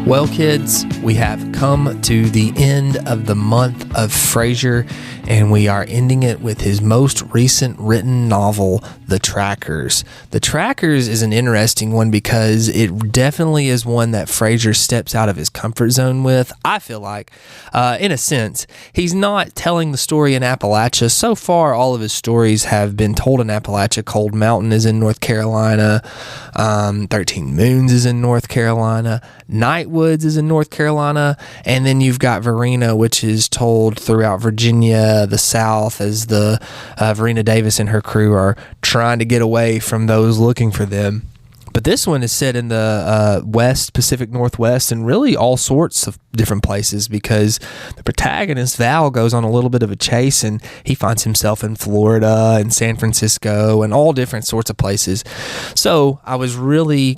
Well, kids, we have come to the end of the month of Frazier, and we are ending it with his most recent written novel, The Trackers. The Trackers is an interesting one because it definitely is one that Frazier steps out of his comfort zone with. I feel like, in a sense, he's not telling the story in Appalachia. So far, all of his stories have been told in Appalachia. Cold Mountain is in North Carolina. 13 Moons is in North Carolina. Nightwoods is in North Carolina, and then you've got Verena, which is told throughout Virginia, the South, as the Verena Davis and her crew are trying to get away from those looking for them. But this one is set in the West, Pacific Northwest, and really all sorts of different places because the protagonist, Val, goes on a little bit of a chase and he finds himself in Florida and San Francisco and all different sorts of places. So I was really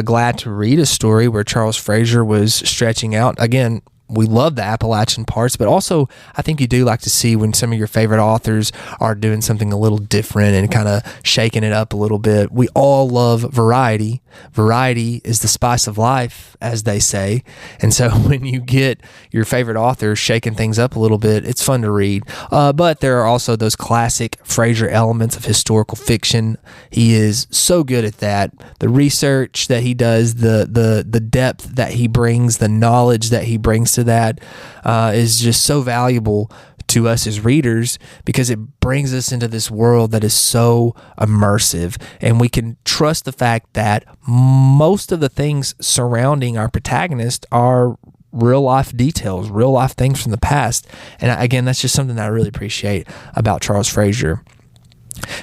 glad to read a story where Charles Frazier was stretching out. Again, we love the Appalachian parts, but also I think you do like to see when some of your favorite authors are doing something a little different and kind of shaking it up a little bit. We all love variety. Variety is the spice of life, as they say. And so when you get your favorite author shaking things up a little bit, it's fun to read. But there are also those classic Frazier elements of historical fiction. He is so good at that. The research that he does, the depth that he brings, the knowledge that he brings to that is just so valuable to us as readers because it brings us into this world that is so immersive, and we can trust the fact that most of the things surrounding our protagonist are real life details, real life things from the past. And again, that's just something that I really appreciate about Charles Frazier.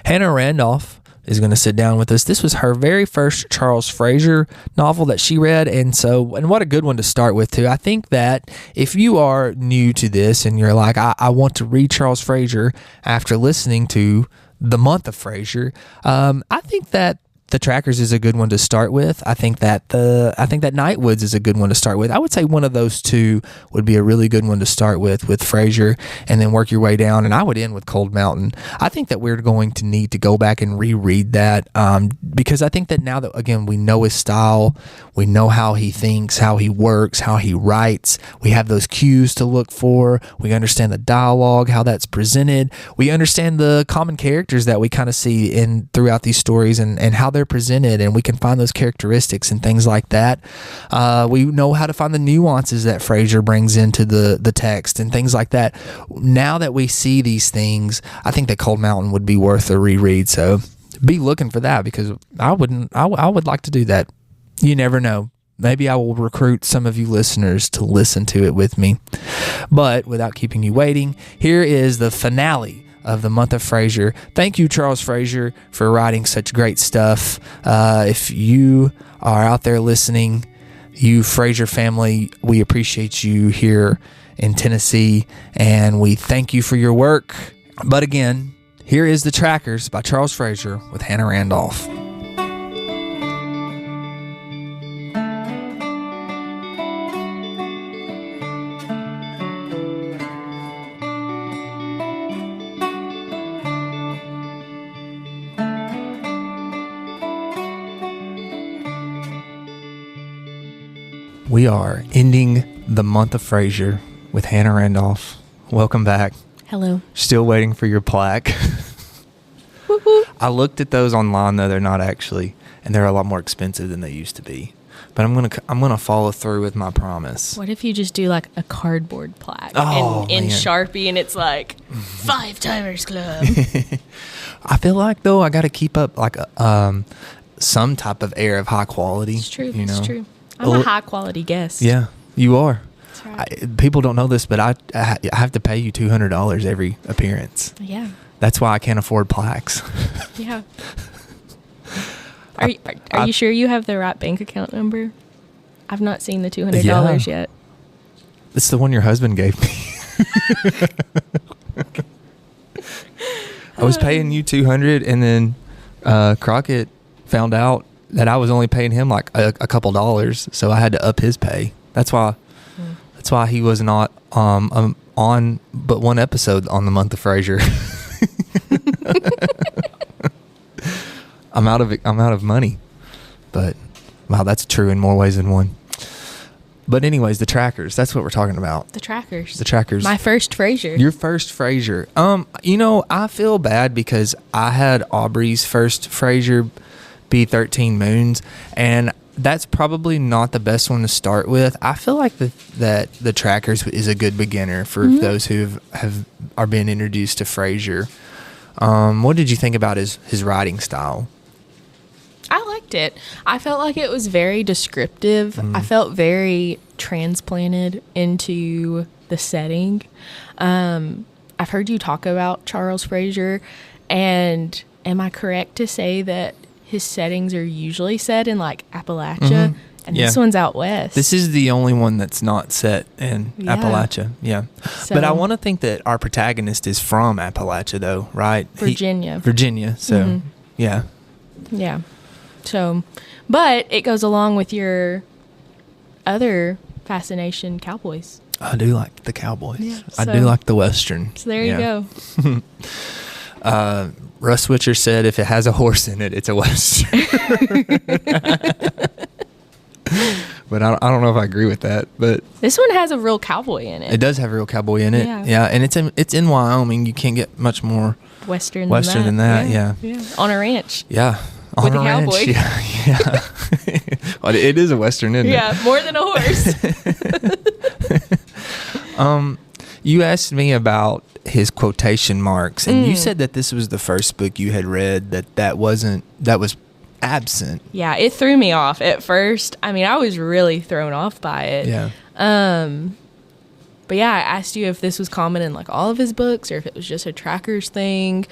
Hannah Randolph is going to sit down with us. This was her very first Charles Frazier novel that she read, and what a good one to start with too. I think that if you are new to this and you're like, I want to read Charles Frazier after listening to The Month of Frazier, I think that The Trackers is a good one to start with. I think that Nightwoods is a good one to start with. I would say one of those two would be a really good one to start with Frazier, and then work your way down. And I would end with Cold Mountain. I think that we're going to need to go back and reread that because I think that now that, again, we know his style, we know how he thinks, how he works, how he writes, we have those cues to look for, we understand the dialogue, how that's presented, we understand the common characters that we kind of see throughout these stories and how they're presented, and we can find those characteristics and things like that. We know how to find the nuances that Frazier brings into the text and things like that. Now that we see these things, I think that Cold Mountain would be worth a reread. So be looking for that because I would like to do that. You never know. Maybe I will recruit some of you listeners to listen to it with me. But without keeping you waiting, here is the finale of the Month of Frazier. Thank you, Charles Frazier, for writing such great stuff. If you are out there listening, you Frazier family, we appreciate you here in Tennessee, and we thank you for your work. But again, here is The Trackers by Charles Frazier with Hannah Randolph. We are ending the Month of Frazier with Hannah Randolph. Welcome back. Hello. Still waiting for your plaque. I looked at those online, though. They're not actually, and they're a lot more expensive than they used to be. But I'm gonna follow through with my promise. What if you just do like a cardboard plaque in Sharpie, and it's like 5 Timers Club? I feel like though I got to keep up like some type of air of high quality. It's true. It's true. I'm a high quality guest. Yeah, you are. That's right. People don't know this, but I have to pay you $200 every appearance. Yeah. That's why I can't afford plaques. Yeah. Are you sure you have the right bank account number? I've not seen the $200 yet. It's the one your husband gave me. I was paying you $200, and then Crockett found out that I was only paying him like a couple dollars, so I had to up his pay. That's why he was not on but one episode on the Month of Frazier. I'm out of money, but wow, that's true in more ways than one. But anyways, the trackers, that's what we're talking about. The trackers. The trackers. My first Frazier. Your first Frazier. I feel bad because I had Aubrey's first Frazier be 13 Moons, and that's probably not the best one to start with. I feel like that the trackers is a good beginner for those who are being introduced to Frazier. What did you think about his writing style? I liked it. I felt like it was very descriptive. I felt very transplanted into the setting. I've heard you talk about Charles Frazier, and am I correct to say that his settings are usually set in like Appalachia, and this one's out west? This is the only one that's not set in Appalachia. Yeah. So, but I want to think that our protagonist is from Appalachia, though, right? Virginia. Virginia. So, yeah. Yeah. So, but it goes along with your other fascination, cowboys. I do like the cowboys. Yeah, I do like the Western. So there you go. Russ Switcher said if it has a horse in it, it's a Western. But I don't know if I agree with that. But this one has a real cowboy in it. It does have a real cowboy in it. Yeah, and it's in Wyoming. You can't get much more Western than that. Yeah. On a ranch. Yeah. With a cowboy. Yeah. Well, it is a Western, isn't it? Yeah, more than a horse. You asked me about his quotation marks, and you said that this was the first book you had read that was absent. Yeah, it threw me off at first. I mean, I was really thrown off by it. Yeah. But yeah, I asked you if this was common in like all of his books or if it was just a trackers thing.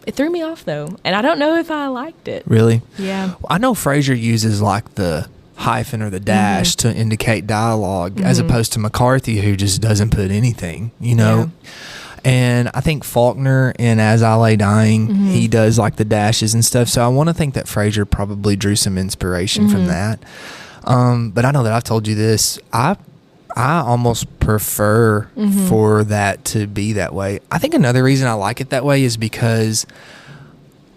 It threw me off though, and I don't know if I liked it. Really? Yeah. Well, I know Frazier uses like the hyphen or the dash to indicate dialogue, as opposed to McCarthy, who just doesn't put anything, Yeah. And I think Faulkner in As I Lay Dying, he does like the dashes and stuff. So I want to think that Frazier probably drew some inspiration from that. But I know that I've told you this. I almost prefer for that to be that way. I think another reason I like it that way is because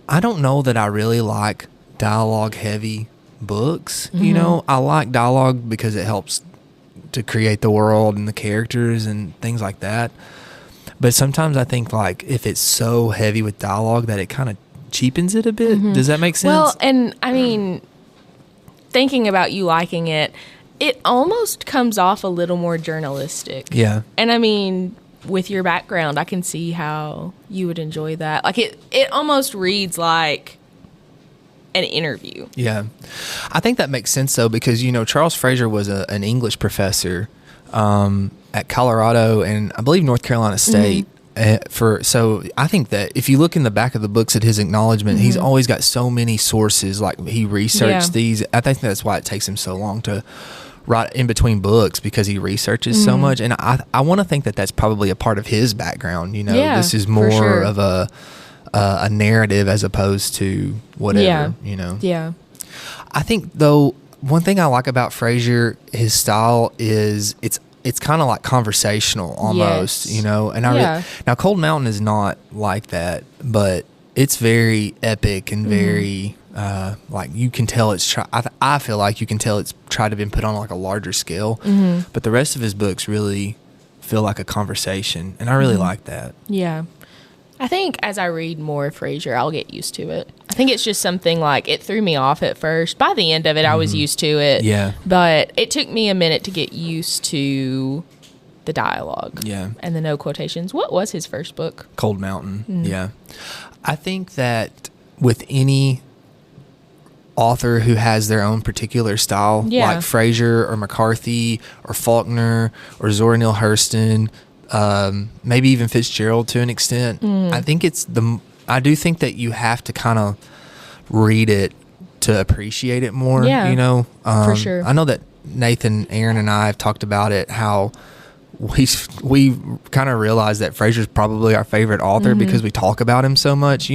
I don't know that I really like dialogue heavy books. I like dialogue because it helps to create the world and the characters and things like that. But sometimes I think like if it's so heavy with dialogue that it kind of cheapens it a bit. Does that make sense? Well, and I mean, thinking about you liking it, it almost comes off a little more journalistic. Yeah. And I mean, with your background, I can see how you would enjoy that. Like it almost reads like an interview. Yeah. I think that makes sense though, because, Charles Frazier was an English professor at Colorado and I believe North Carolina State. So I think that if you look in the back of the books at his acknowledgement, he's always got so many sources. Like he researched these. I think that's why it takes him so long to write in between books, because he researches so much. And I want to think that that's probably a part of his background. This is more of a narrative as opposed to whatever. Yeah. I think though one thing I like about Frazier, his style is it's kind of like conversational almost, and now Cold Mountain is not like that, but it's very epic and very like you can tell I feel like you can tell it's tried to be put on like a larger scale, but the rest of his books really feel like a conversation, and I really like that. Yeah. I think as I read more Frazier, I'll get used to it. I think it's just something like it threw me off at first. By the end of it, I was used to it. Yeah. But it took me a minute to get used to the dialogue. Yeah. And the no quotations. What was his first book? Cold Mountain. Yeah. I think that with any author who has their own particular style, like Frazier or McCarthy or Faulkner or Zora Neale Hurston, maybe even Fitzgerald to an extent. I think I do think that you have to kind of read it to appreciate it more. Yeah, for sure. I know that Nathan, Aaron, and I have talked about it, how we kind of realized that Frazier's probably our favorite author because we talk about him so much,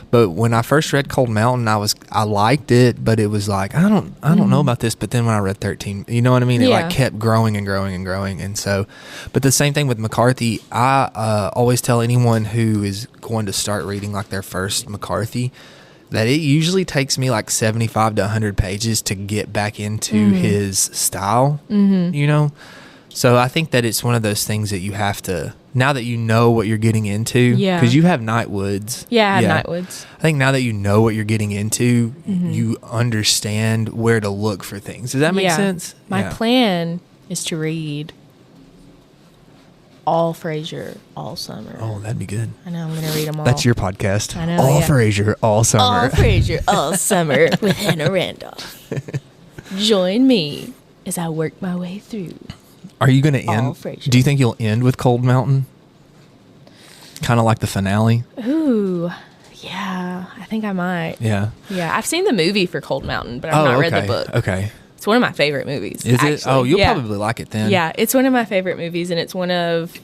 But when I first read Cold Mountain, I liked it, but it was like I don't know about this. But then when I read 13, you know what I mean? It like kept growing and growing and growing, and so. But the same thing with McCarthy. I always tell anyone who is going to start reading like their first McCarthy that it usually takes me like 75 to 100 pages to get back into his style, you know? So I think that it's one of those things that you have to, now that you know what you're getting into, because you have Nightwoods. Yeah, I have Nightwoods. I think now that you know what you're getting into, you understand where to look for things. Does that make sense? My plan is to read all Frazier all summer. Oh, that'd be good. I know, I'm going to read them all. That's your podcast. I know. All Frazier all summer. All Frazier all summer with Hannah Randolph. Join me as I work my way through. Are you going to end? Do you think you'll end with Cold Mountain? Kind of like the finale? Ooh, yeah. I think I might. Yeah. Yeah. I've seen the movie for Cold Mountain, but I've not read the book. Okay. It's one of my favorite movies. Is it? Oh, you'll probably like it then. Yeah. It's one of my favorite movies, and it's one of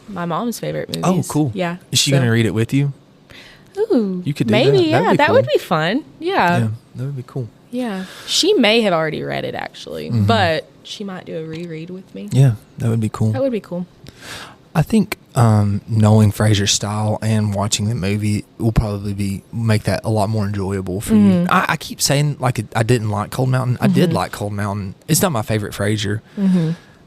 my mom's favorite movies. Oh, cool. Yeah. Is she going to read it with you? Ooh. You could do maybe, that. Yeah. That would be fun. Yeah. Yeah. That would be cool. Yeah. She may have already read it, actually, but she might do a reread with me. Yeah. That would be cool. That would be cool. I think knowing Frazier's style and watching the movie will probably make that a lot more enjoyable for you. I keep saying like I didn't like Cold Mountain. I did like Cold Mountain. It's not my favorite Frazier.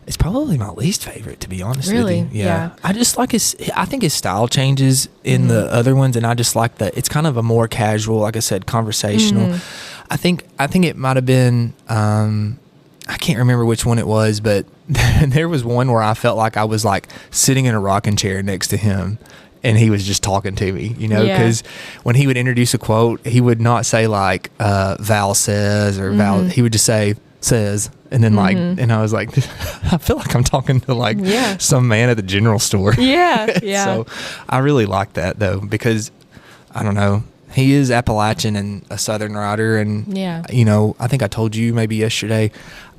It's probably my least favorite, to be honest with you. Yeah. I just like I think his style changes in the other ones, and I just like that it's kind of a more casual, like I said, conversational. I think it might have been I can't remember which one it was, but there was one where I felt like I was like sitting in a rocking chair next to him, and he was just talking to me, you know, because when he would introduce a quote, he would not say like Val says or Val, he would just say says, and then like, and I was like, I feel like I'm talking to like some man at the general store. Yeah. So I really like that though, because I don't know, he is Appalachian and a Southern writer, and you know, I think I told you maybe yesterday,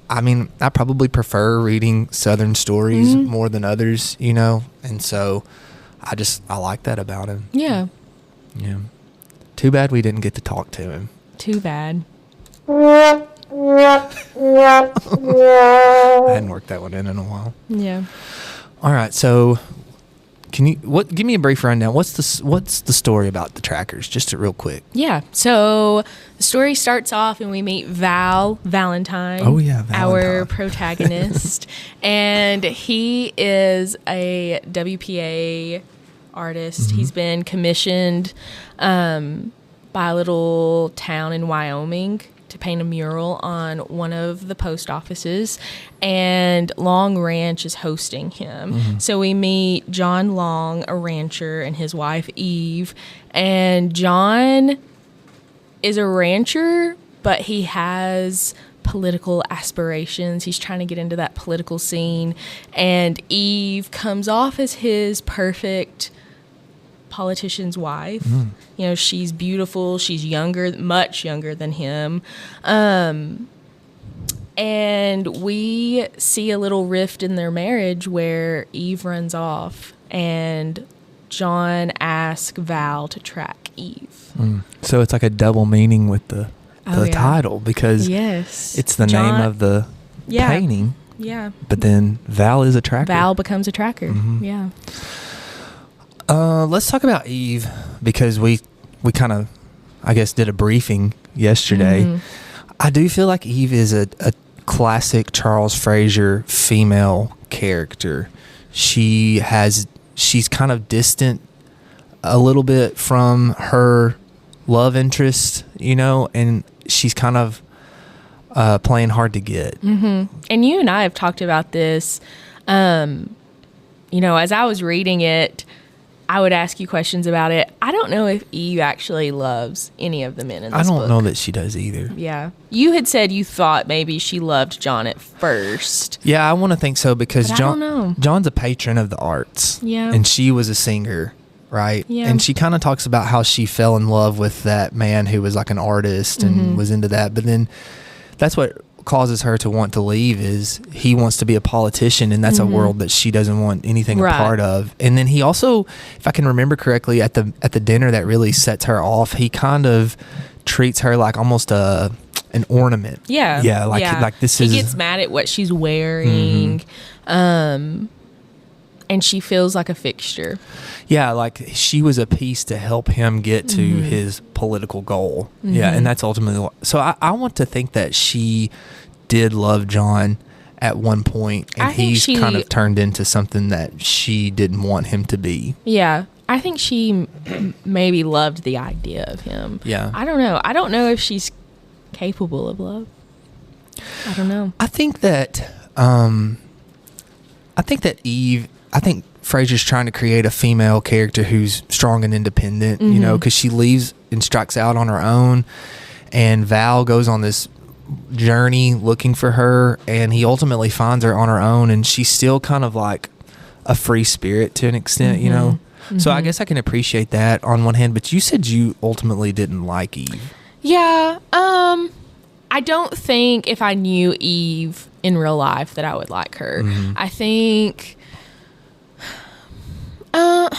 I mean, I probably prefer reading Southern stories more than others, you know, and so I like that about him. Yeah. Too bad we didn't get to talk to him. Too bad. I hadn't worked that one in a while. Yeah. All right, so give me a brief rundown. What's the story about the trackers? Just real quick. Yeah. So the story starts off and we meet Valentine. Oh yeah, Valentine. Our protagonist. And he is a WPA artist. He's been commissioned by a little town in Wyoming to paint a mural on one of the post offices, and Long Ranch is hosting him. So we meet John Long, a rancher, and his wife Eve. And John is a rancher, but he has political aspirations. He's trying to get into that political scene. And Eve comes off as his perfect politician's wife. You know, she's beautiful, she's younger, much younger than him, and we see a little rift in their marriage where Eve runs off and John asks Val to track Eve. So it's like a double meaning with the title, because it's the name of the painting, but then Val is a tracker. Val becomes a tracker. Let's talk about Eve, because we kind of, I guess, did a briefing yesterday. I do feel like Eve is a classic Charles Frazier female character. She's kind of distant a little bit from her love interest, you know, and she's kind of playing hard to get. And you and I have talked about this. You know, as I was reading it, I would ask you questions about it. I don't know if Eve actually loves any of the men in this book. I don't know that she does either. Yeah. You had said you thought maybe she loved John at first. Yeah, I want to think so, because but I don't know. John's a patron of the arts. Yeah. And she was a singer, right? Yeah. And she kind of talks about how she fell in love with that man who was like an artist and was into that. But then that's what causes her to want to leave, is he wants to be a politician, and that's a world that she doesn't want anything a part of. And then he also, if I can remember correctly, at the dinner that really sets her off, he kind of treats her like almost an ornament. Like this is. He gets mad at what she's wearing. And and she feels like a fixture. Yeah, like she was a piece to help him get to his political goal. Yeah, and that's ultimately so I want to think that she did love John at one point, and he's kind of turned into something that she didn't want him to be. Yeah, I think she maybe loved the idea of him. Yeah. I don't know. I don't know if she's capable of love. I don't know. I think that Eve, I think Frazier's trying to create a female character who's strong and independent, you know, because she leaves and strikes out on her own, and Val goes on this journey looking for her, and he ultimately finds her on her own, and she's still kind of like a free spirit to an extent, you know. So I guess I can appreciate that on one hand, but you said you ultimately didn't like Eve. Yeah, I don't think if I knew Eve in real life that I would like her. I think I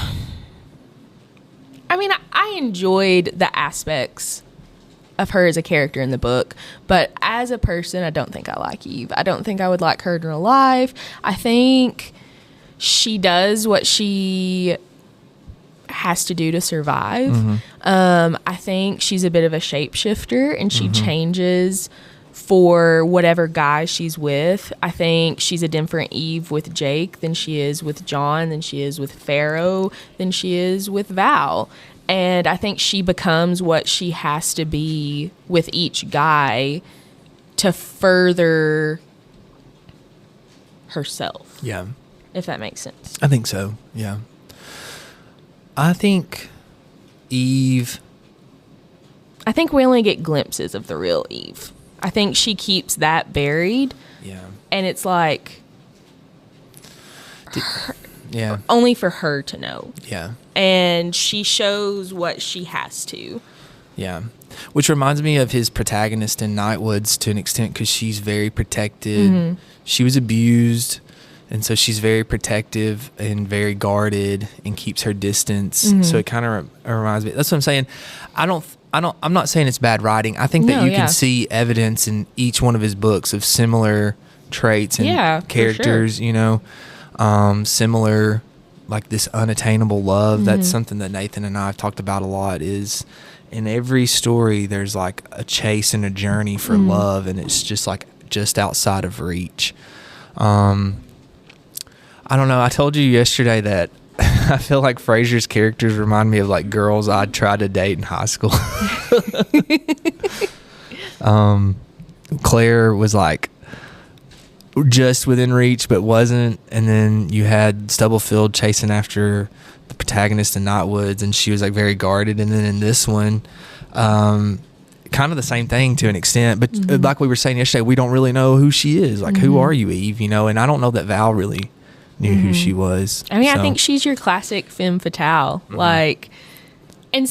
mean, I enjoyed the aspects of her as a character in the book, but as a person, I don't think I like Eve. I don't think I would like her in real life. I think she does what she has to do to survive. I think she's a bit of a shapeshifter, and she changes for whatever guy she's with. I think she's a different Eve with Jake than she is with John, than she is with Pharaoh, than she is with Val. And I think she becomes what she has to be with each guy to further herself. Yeah. If that makes sense. I think so, yeah. I think Eve... I think we only get glimpses of the real Eve. I think she keeps that buried. Yeah. And it's like... Yeah. Only for her to know. Yeah. And she shows what she has to. Yeah. Which reminds me of his protagonist in Nightwoods to an extent, because she's very protected. She was abused, and so she's very protective and very guarded and keeps her distance. So it kind of reminds me. That's what I'm saying. I'm not saying it's bad writing. I think that you can see evidence in each one of his books of similar traits and characters, you know, similar, like this unattainable love. That's something that Nathan and I have talked about a lot. Is in every story there's like a chase and a journey for love, and it's just like just outside of reach. I don't know. I told you yesterday that I feel like Frazier's characters remind me of like girls I'd try to date in high school. Claire was like just within reach but wasn't, and then you had Stubblefield chasing after the protagonist in Nightwoods, and she was like very guarded, and then in this one kind of the same thing to an extent, but like we were saying yesterday, we don't really know who she is. Like, who are you, Eve? You know, and I don't know that Val really knew who she was. I mean, I think she's your classic femme fatale. Like, and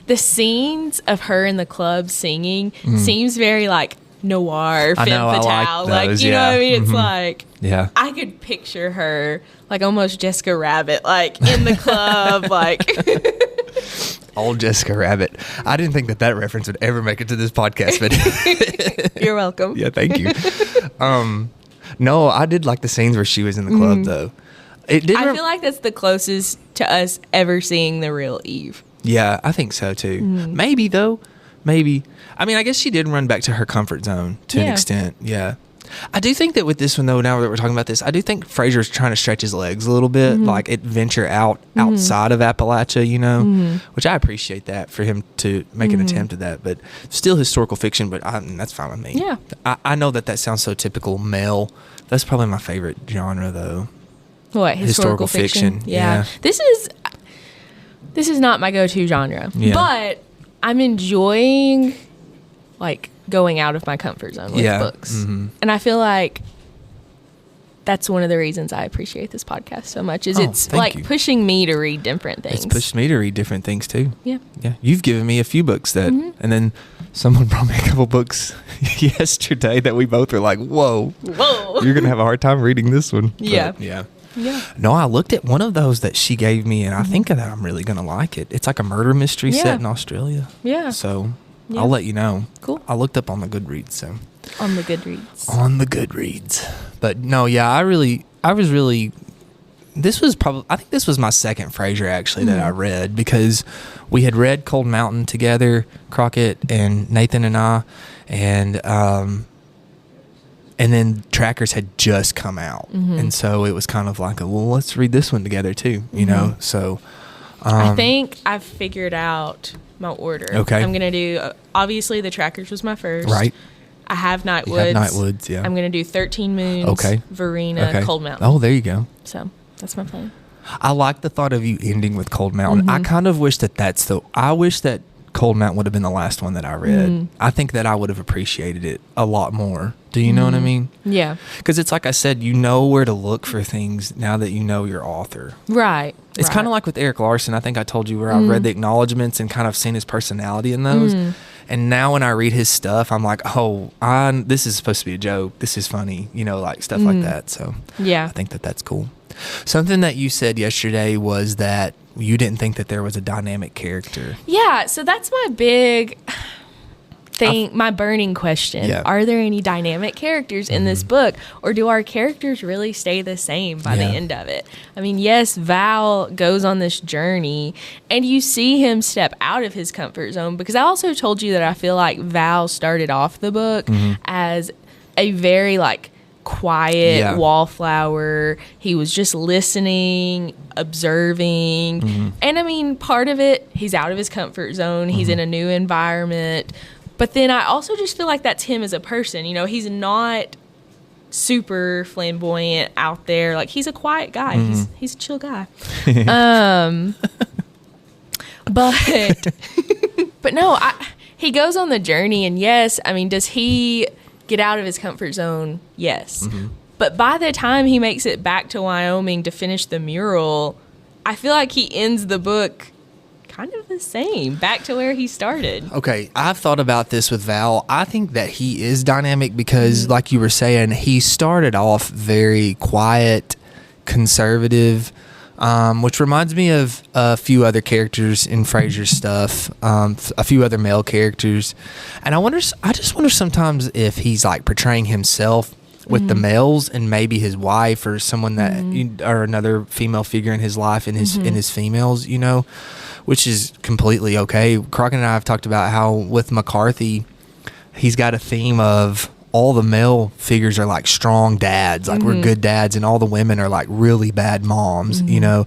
the scenes of her in the club singing seems very like noir femme fatale. Like, you know what I mean? It's like, I could picture her like almost Jessica Rabbit, like in the club, like. Old Jessica Rabbit. I didn't think that reference would ever make it to this podcast, but you're welcome. Yeah, thank you. No, I did like the scenes where she was in the club, though. I feel like that's the closest to us ever seeing the real Eve. Yeah, I think so too. Maybe though. Maybe. I mean, I guess she did run back to her comfort zone to an extent. Yeah. I do think that with this one, though, now that we're talking about this, I do think Frazier's trying to stretch his legs a little bit, like adventure outside of Appalachia, you know, which I appreciate that for him to make an attempt at that. But still historical fiction, but that's fine with me. Yeah. I know that sounds so typical male. That's probably my favorite genre, though. What, historical fiction? Yeah. This is not my go-to genre, but I'm enjoying, like, going out of my comfort zone with books. And I feel like that's one of the reasons I appreciate this podcast so much, is it's like pushing me to read different things. It's pushed me to read different things too. Yeah. You've given me a few books that, and then someone brought me a couple books yesterday that we both were like, whoa, you're going to have a hard time reading this one. But, yeah. No, I looked at one of those that she gave me, and I think that I'm really going to like it. It's like a murder mystery set in Australia. Yeah. So I'll let you know. Cool. I looked up on the Goodreads. So on the Goodreads. But no, yeah, I was really this was probably, I think this was my second Frazier actually that I read, because we had read Cold Mountain together, Crockett and Nathan and I, and then Trackers had just come out, and so it was kind of like, well, let's read this one together too, you know. So I think I've figured out my order. Okay. I'm gonna do obviously the Trackers was my first. Right. I have Nightwoods. You have Nightwoods, yeah. I'm gonna do 13 Moons. Okay. Verena, Cold Mountain. Oh, there you go. So that's my plan. I like the thought of you ending with Cold Mountain. I kind of wish I wish that Cold Mountain would have been the last one that I read. I think that I would have appreciated it a lot more. Do you know what I mean? Yeah. Because it's like I said, you know where to look for things now that you know your author. Right. It's kind of like with Eric Larson. I think I told you where I read the acknowledgments and kind of seen his personality in those. And now when I read his stuff, I'm like, oh, this is supposed to be a joke. This is funny, you know, like stuff like that. So yeah, I think that that's cool. Something that you said yesterday was that you didn't think that there was a dynamic character. Yeah, so that's my big thing, my burning question. Yeah. Are there any dynamic characters in this book, or do our characters really stay the same by the end of it? I mean, yes, Val goes on this journey, and you see him step out of his comfort zone, because I also told you that I feel like Val started off the book as a very, like, quiet wallflower. He was just listening, observing. And I mean, part of it, he's out of his comfort zone. He's in a new environment. But then I also just feel like that's him as a person. You know, he's not super flamboyant out there. Like, he's a quiet guy. He's a chill guy. But no, he goes on the journey, and yes, I mean, does he get out of his comfort zone? Yes. But by the time he makes it back to Wyoming to finish the mural, I feel like he ends the book kind of the same, back to where he started. Okay, I've thought about this with Val. I think that he is dynamic because, like you were saying, he started off very quiet, conservative, which reminds me of a few other characters in Frazier's stuff, a few other male characters. And I just wonder sometimes if he's like portraying himself with the males and maybe his wife or someone that or another female figure in his life and his females, you know, which is completely okay. Crockett and I have talked about how with McCarthy, he's got a theme of all the male figures are like strong dads, like we're good dads, and all the women are like really bad moms, you know.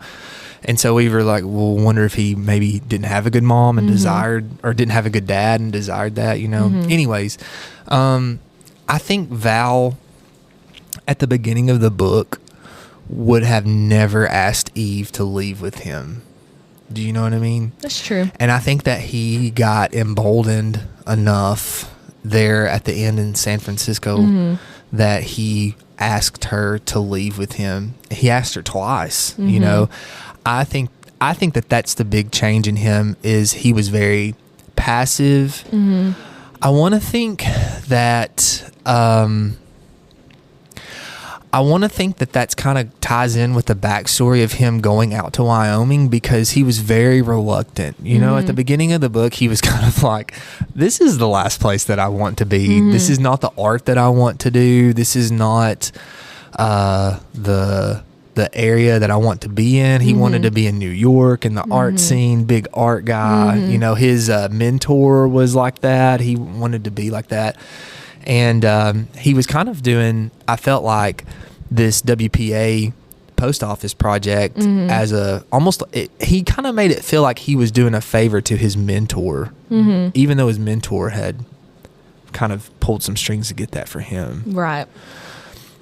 And so we were like, well, wonder if he maybe didn't have a good mom and desired, or didn't have a good dad and desired that, you know. Anyways, I think Val at the beginning of the book would have never asked Eve to leave with him. Do you know what I mean? That's true. And I think that he got emboldened enough there at the end in San Francisco that he asked her to leave with him. He asked her twice, you know. I think that that's the big change in him, is he was very passive. I want to think that that's kind of ties in with the backstory of him going out to Wyoming, because he was very reluctant. You know, at the beginning of the book, he was kind of like, this is the last place that I want to be. This is not the art that I want to do. This is not the area that I want to be in. He wanted to be in New York and the art scene, big art guy. You know, his mentor was like that. He wanted to be like that. And he was kind of doing, I felt like, this WPA post office project as he kind of made it feel like he was doing a favor to his mentor, even though his mentor had kind of pulled some strings to get that for him. Right.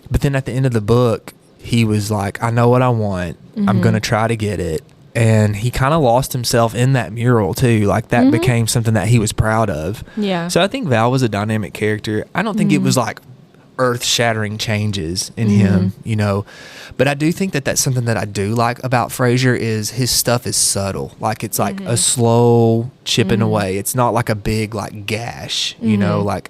But then at the end of the book, he was like, I know what I want. I'm going to try to get it. And he kind of lost himself in that mural too. Like that became something that he was proud of. Yeah. So I think Val was a dynamic character. I don't think it was like earth-shattering changes in him, you know. But I do think that that's something that I do like about Frazier, is his stuff is subtle. Like it's like a slow chipping away. It's not like a big like gash, you know, like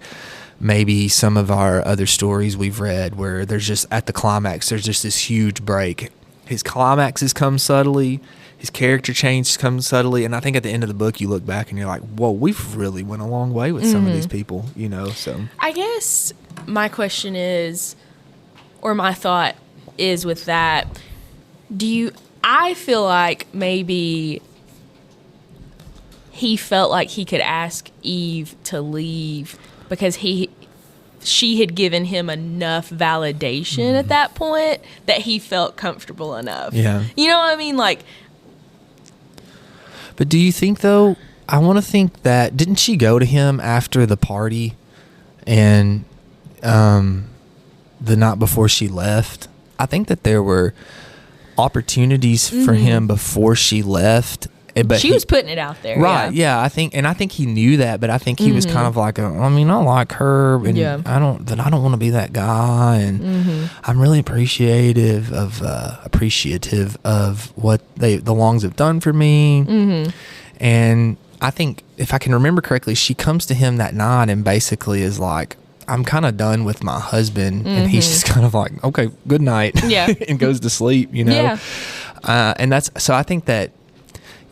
maybe some of our other stories we've read where there's just at the climax, there's just this huge break. His climaxes come subtly. His character change comes subtly, and I think at the end of the book you look back and you're like, whoa, we've really went a long way with some of these people, you know. So I guess my question is, or my thought is with that, I feel like maybe he felt like he could ask Eve to leave because she had given him enough validation at that point that he felt comfortable enough. Yeah. You know what I mean? Like, but do you think, though, I want to think that, didn't she go to him after the party and the night before she left? I think that there were opportunities for him before she left. But she was putting it out there. Right, yeah. I think he knew that, but I think he was kind of like, I like her, and I don't want to be that guy, and I'm really appreciative of what the Longs have done for me. And I think, if I can remember correctly, she comes to him that night and basically is like, I'm kind of done with my husband, and he's just kind of like, okay, good night, and goes to sleep, and that's, so I think that,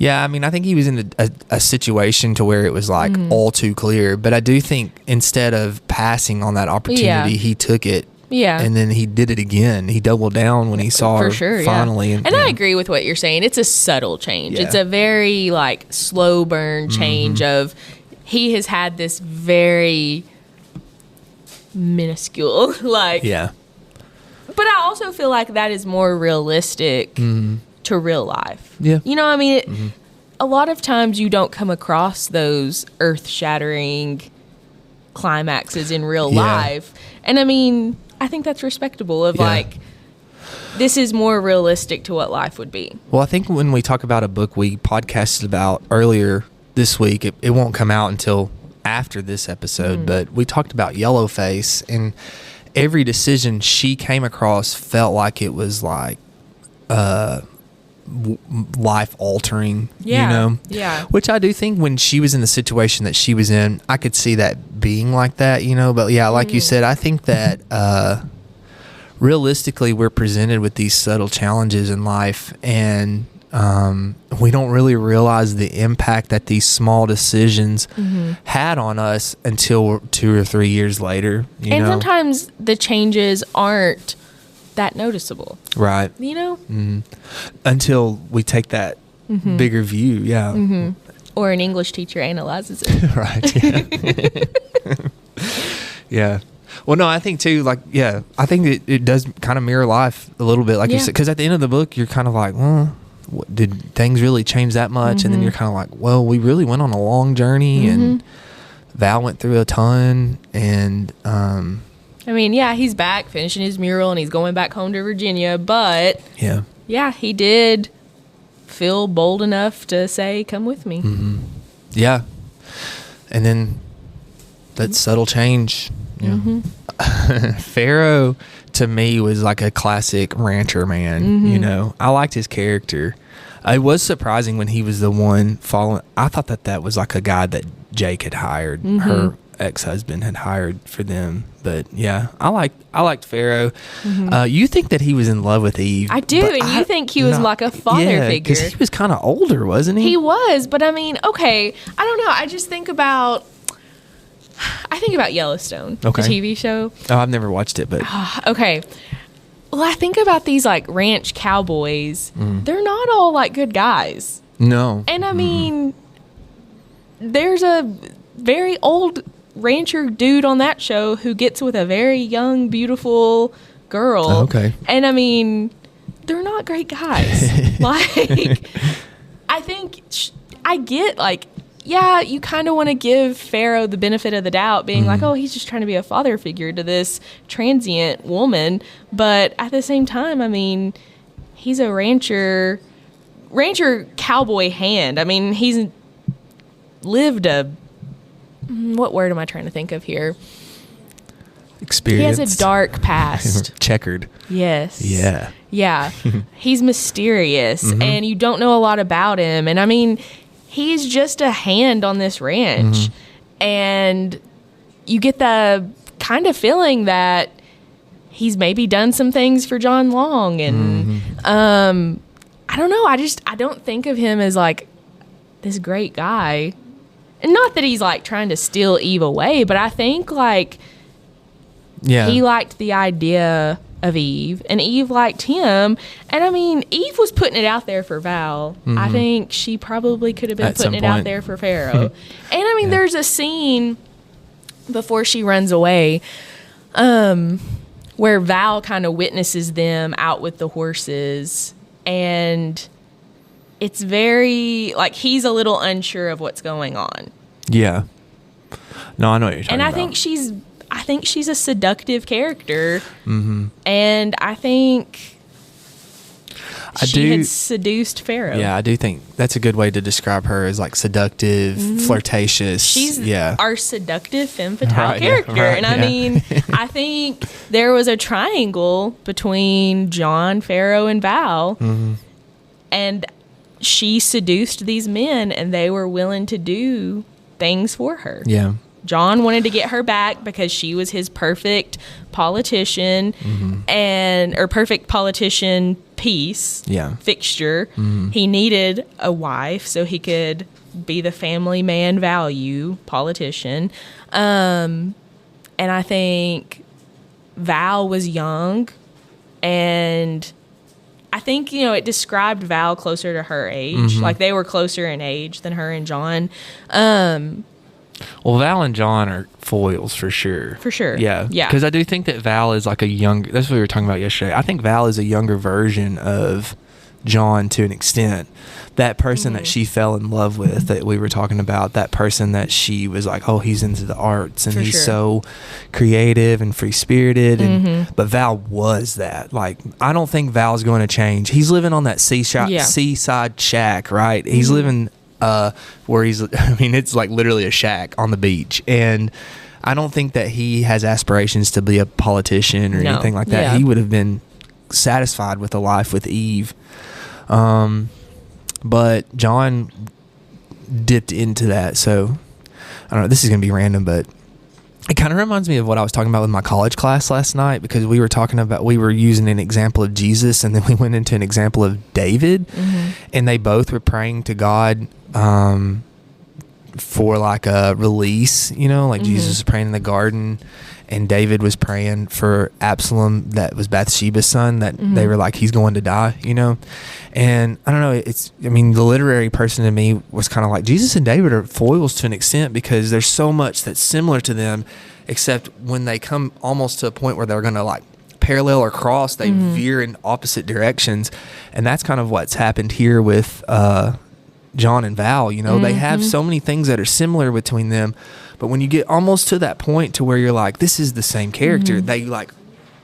I mean, I think he was in a situation to where it was like all too clear, but I do think instead of passing on that opportunity, he took it. Yeah. And then he did it again. He doubled down when he saw her finally. Yeah. And I agree with what you're saying. It's a subtle change. Yeah. It's a very like slow burn change of he has had this very minuscule like. Yeah. But I also feel like that is more realistic to real life. Yeah. You know, I mean, a lot of times you don't come across those earth-shattering climaxes in real life. And I mean, I think that's respectable of like, this is more realistic to what life would be. Well, I think when we talk about a book we podcasted about earlier this week, it won't come out until after this episode, but we talked about Yellowface, and every decision she came across felt like it was like life altering, which I do think when she was in the situation that she was in, I could see that being like that, but like you said, I think that realistically we're presented with these subtle challenges in life, and we don't really realize the impact that these small decisions had on us until 2 or 3 years later, and sometimes the changes aren't that noticeable, right? Until we take that bigger view, or an English teacher analyzes it. Right. Yeah. Well, no, I think too, like, I think it does kind of mirror life a little bit, like you said, because at the end of the book you're kind of like, well, did things really change that much? And then you're kind of like, well, we really went on a long journey, and Val went through a ton, and I mean, he's back finishing his mural, and he's going back home to Virginia, but he did feel bold enough to say, come with me. Yeah. And then that subtle change. Pharaoh, to me, was like a classic rancher man. I liked his character. It was surprising when he was the one following. I thought that was like a guy that Jake had hired, her ex-husband had hired for them. But I liked Pharaoh. You think that he was in love with Eve? I do, and you think he was like a father figure? Because he was kind of older, wasn't he? He was, but I mean, okay, I don't know. I just think about Yellowstone, the TV show. Oh, I've never watched it, but okay. Well, I think about these like ranch cowboys. They're not all like good guys. No. And I mean, there's a very old rancher dude on that show who gets with a very young, beautiful girl. Okay. And I mean, they're not great guys. Like, I think I get like, you kind of want to give Pharaoh the benefit of the doubt, being like, oh, he's just trying to be a father figure to this transient woman. But at the same time, I mean, he's a rancher cowboy hand. I mean, he's lived what word am I trying to think of here? Experience. He has a dark past. Checkered. Yes. Yeah. Yeah. He's mysterious, and you don't know a lot about him. And I mean, he's just a hand on this ranch, and you get the kind of feeling that he's maybe done some things for John Long, and I don't know. I don't think of him as like this great guy, and not that he's like trying to steal Eve away, but I think like he liked the idea of Eve, and Eve liked him. And I mean, Eve was putting it out there for Val. I think she probably could have been putting it out there for Pharaoh. And I mean, there's a scene before she runs away where Val kind of witnesses them out with the horses, and it's very, like, he's a little unsure of what's going on. Yeah. No, I know what you're talking about. And I think she's a seductive character. And I think she had seduced Pharaoh. Yeah, I do think that's a good way to describe her, as like seductive, flirtatious. She's our seductive femme fatale character. And I mean, I think there was a triangle between John, Pharaoh, and Val. And she seduced these men, and they were willing to do things for her. Yeah. John wanted to get her back because she was his perfect politician or perfect politician piece fixture. He needed a wife so he could be the family man value politician. And I think Val was young, and I think, it described Val closer to her age. Like, they were closer in age than her and John. Well, Val and John are foils for sure. For sure. Yeah. Yeah. Because I do think that Val is like that's what we were talking about yesterday. I think Val is a younger version of John to an extent. That person that she fell in love with, that we were talking about, that person that she was like, oh, he's into the arts and he's so creative and free-spirited. But Val was that. Like, I don't think Val's going to change. He's living on that seaside shack, right? He's living where it's like literally a shack on the beach. And I don't think that he has aspirations to be a politician or anything like that. Yeah. He would have been satisfied with a life with Eve. But John dipped into that. So I don't know, this is going to be random, but it kind of reminds me of what I was talking about with my college class last night, because we were using an example of Jesus, and then we went into an example of David, and they both were praying to God for like a release, Jesus was praying in the garden, and David was praying for Absalom, that was Bathsheba's son, that they were like, he's going to die, and I don't know, the literary person in me was kind of like, Jesus and David are foils to an extent, because there's so much that's similar to them, except when they come almost to a point where they're going to like parallel or cross, they veer in opposite directions. And that's kind of what's happened here with John and Val. They have so many things that are similar between them, but when you get almost to that point to where you're like, this is the same character, they like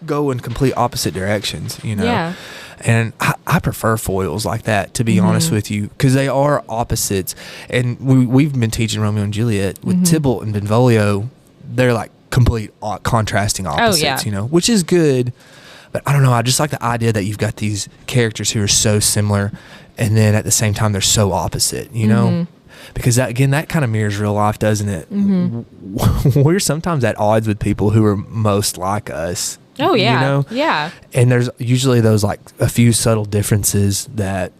go in complete opposite directions, Yeah. And I prefer foils like that, to be honest with you, because they are opposites. And we've been teaching Romeo and Juliet with Tybalt and Benvolio. They're like complete contrasting opposites, which is good. But I don't know, I just like the idea that you've got these characters who are so similar, and then at the same time they're so opposite, because that kind of mirrors real life, doesn't it? We're sometimes at odds with people who are most like us. Oh yeah. Yeah. And there's usually those like a few subtle differences that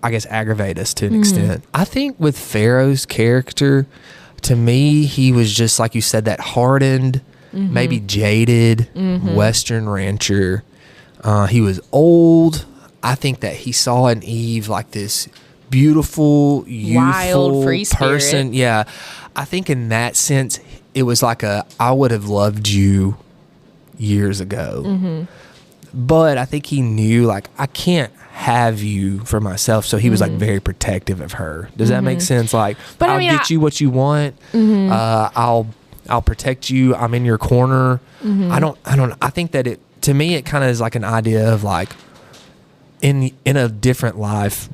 I guess aggravate us to an extent. I think with Pharaoh's character, to me, he was just, like you said, that hardened, maybe jaded Western rancher. He was old. I think that he saw in Eve like this beautiful, youthful, wild, free person. Spirit. Yeah. I think in that sense, it was like I would have loved you years ago. But I think he knew, like, I can't have you for myself, so he was like very protective of her. Does that make sense? Like, but I'll get you what you want. I'll protect you. I'm in your corner. I think that to me it kind of is like an idea of like in a different life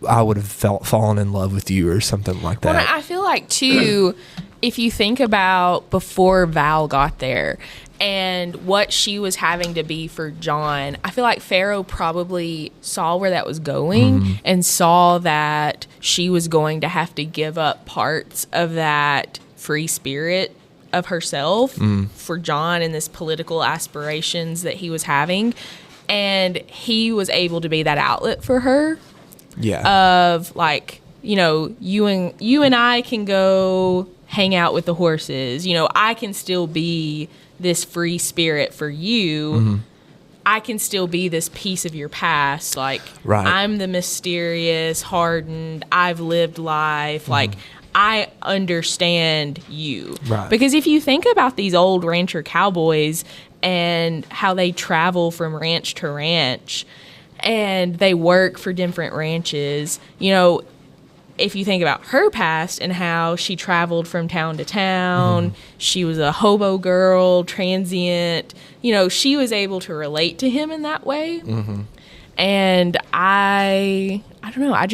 I would have fallen in love with you or something like that. Well, I feel like too, if you think about before Val got there and what she was having to be for John, I feel like Pharaoh probably saw where that was going and saw that she was going to have to give up parts of that free spirit of herself for John and this political aspirations that he was having. And he was able to be that outlet for her. Yeah. Of like, you and I can go hang out with the horses. I can still be this free spirit for you, I can still be this piece of your past. Like, I'm the mysterious, hardened, I've lived life. Like, I understand you. Right. Because if you think about these old rancher cowboys and how they travel from ranch to ranch and they work for different ranches, you know, if you think about her past and how she traveled from town to town, she was a hobo girl, transient, you know, she was able to relate to him in that way. And I don't know, I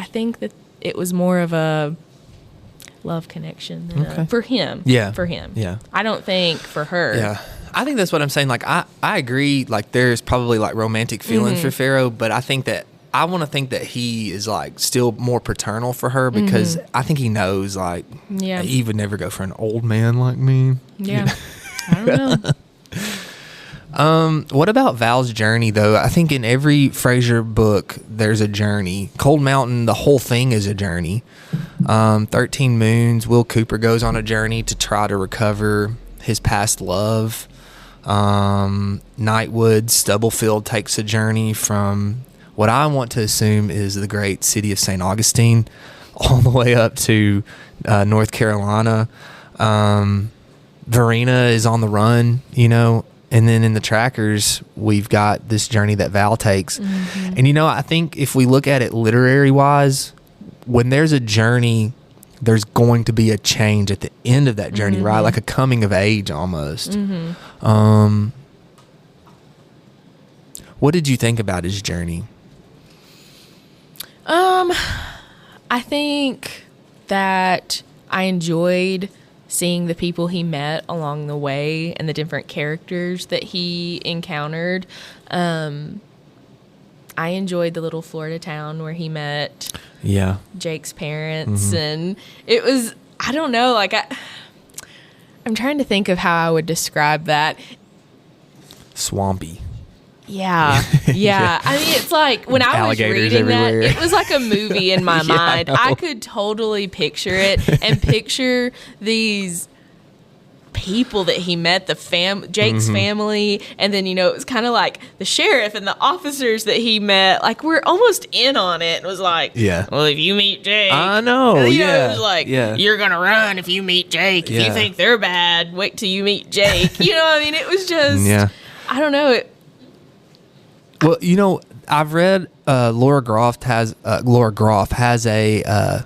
think that it was more of a love connection than for him. For him. I don't think for her. Yeah. I think that's what I'm saying. Like, I agree. Like, there's probably like romantic feelings for Pharaoh, but I think that I want to think that he is like still more paternal for her because I think he knows like Eve would never go for an old man like me. Yeah. You know? I don't know. What about Val's journey though? I think in every Frazier book there's a journey. Cold Mountain, the whole thing is a journey. 13 Moons, Will Cooper goes on a journey to try to recover his past love. Nightwood, Stubblefield takes a journey from what I want to assume is the great city of St. Augustine all the way up to North Carolina. Verena is on the run, you know, and then in the trackers, we've got this journey that Val takes. And, you know, I think if we look at it literary wise, when there's a journey, there's going to be a change at the end of that journey, right? Like a coming of age almost. What did you think about his journey? I think that I enjoyed seeing the people he met along the way and the different characters that he encountered. I enjoyed the little Florida town where he met Jake's parents, and it was, I don't know, like I'm trying to think of how I would describe that. Swampy. Yeah. I mean, it's like when I was reading that, it was like a movie in my mind. I could totally picture it and picture these people that he met, Jake's family, and then, you know, it was kind of like the sheriff and the officers that he met. Like, we're almost in on it. It was like, well, if you meet Jake, I know, know, it was like, you're gonna run if you meet Jake. If you think they're bad, wait till you meet Jake. You know what I mean? It was just, I don't know. Well, you know, I've read Laura Groff has a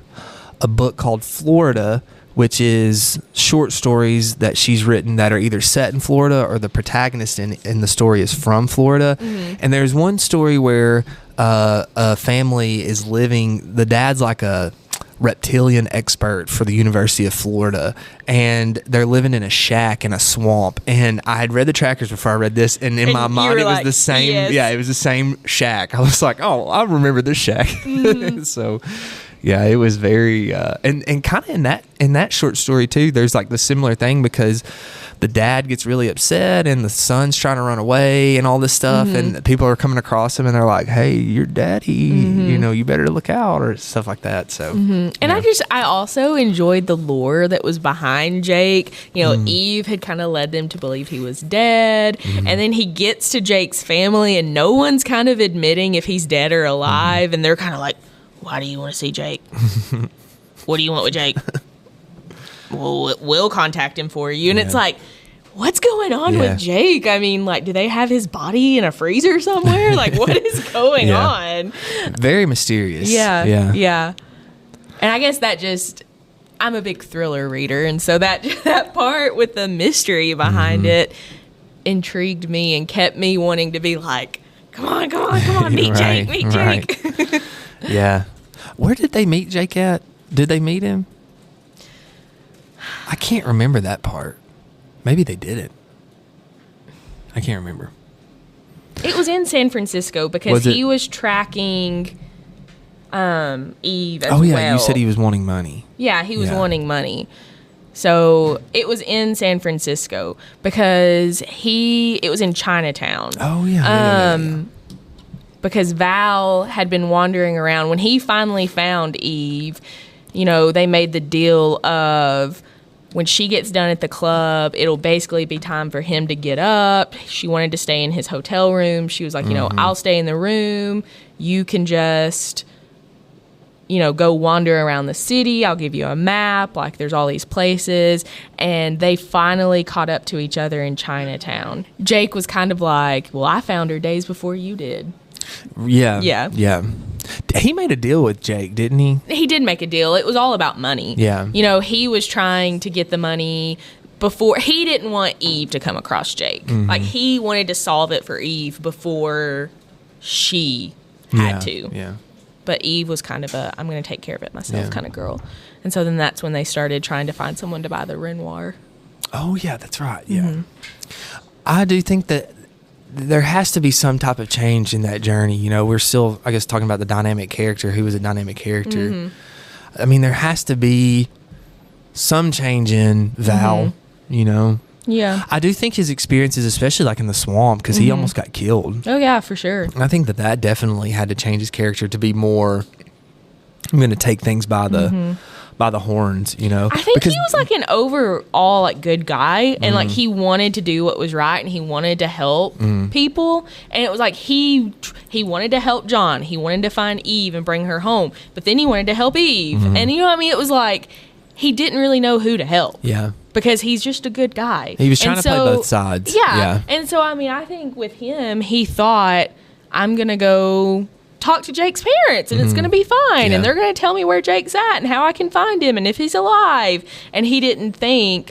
book called Florida, which is short stories that she's written that are either set in Florida or the protagonist in the story is from Florida. And there's one story where a family is living, the dad's like a reptilian expert for the University of Florida, and they're living in a shack in a swamp. And I had read the trackers before I read this, and in my mind it was the same. Yeah, it was the same shack. I was like, oh, I remember this shack. So yeah, it was very and kind of in that short story too, there's like the similar thing because the dad gets really upset and the son's trying to run away and all this stuff, and people are coming across him and they're like, hey, your daddy, you know, you better look out, or stuff like that. So and I also enjoyed the lore that was behind Jake. You know, Eve had kind of led them to believe he was dead, and then he gets to Jake's family and no one's kind of admitting if he's dead or alive, and they're kind of like, why do you want to see Jake? What do you want with Jake? Well, we'll contact him for you. And it's like, what's going on with Jake? I mean, like, do they have his body in a freezer somewhere? Like, what is going on? Very mysterious. Yeah. And I guess that just, I'm a big thriller reader. And so that part with the mystery behind it intrigued me and kept me wanting to be like, come on, meet Jake. Yeah. Where did they meet Jake at? Did they meet him? I can't remember that part. Maybe they didn't. I can't remember. It was in San Francisco because he was tracking Eve as well. Oh, yeah, you said he was wanting money. Yeah, he was wanting money. So it was in San Francisco because it was in Chinatown. Oh, yeah. Because Val had been wandering around. When he finally found Eve, you know, they made the deal of when she gets done at the club, it'll basically be time for him to get up. She wanted to stay in his hotel room. She was like, I'll stay in the room. You can just, go wander around the city. I'll give you a map. Like, there's all these places. And they finally caught up to each other in Chinatown. Jake was kind of like, well, I found her days before you did. Yeah. Yeah. Yeah. He made a deal with Jake, didn't he? He did make a deal. It was all about money. Yeah. He was trying to get the money before. He didn't want Eve to come across Jake. Like, he wanted to solve it for Eve before she had to. Yeah. But Eve was kind of I'm going to take care of it myself kind of girl. And so then that's when they started trying to find someone to buy the Renoir. Oh, yeah, that's right. Yeah. I do think that there has to be some type of change in that journey. We're still, I guess, talking about the dynamic character. Who was a dynamic character? I mean, there has to be some change in Val, Yeah. I do think his experiences, especially like in the swamp, because he almost got killed. Oh, yeah, for sure. And I think that definitely had to change his character to be more, I'm going to take things by the horns, I think he was like an overall like good guy, and like he wanted to do what was right, and he wanted to help people, and it was like he wanted to help John, he wanted to find Eve and bring her home, but then he wanted to help Eve, and it was like he didn't really know who to help. Yeah. Because he's just a good guy. He was trying to play both sides. Yeah. And so I think with him, he thought, I'm gonna go talk to Jake's parents and it's going to be fine. And they're going to tell me where Jake's at and how I can find him and if he's alive. And he didn't think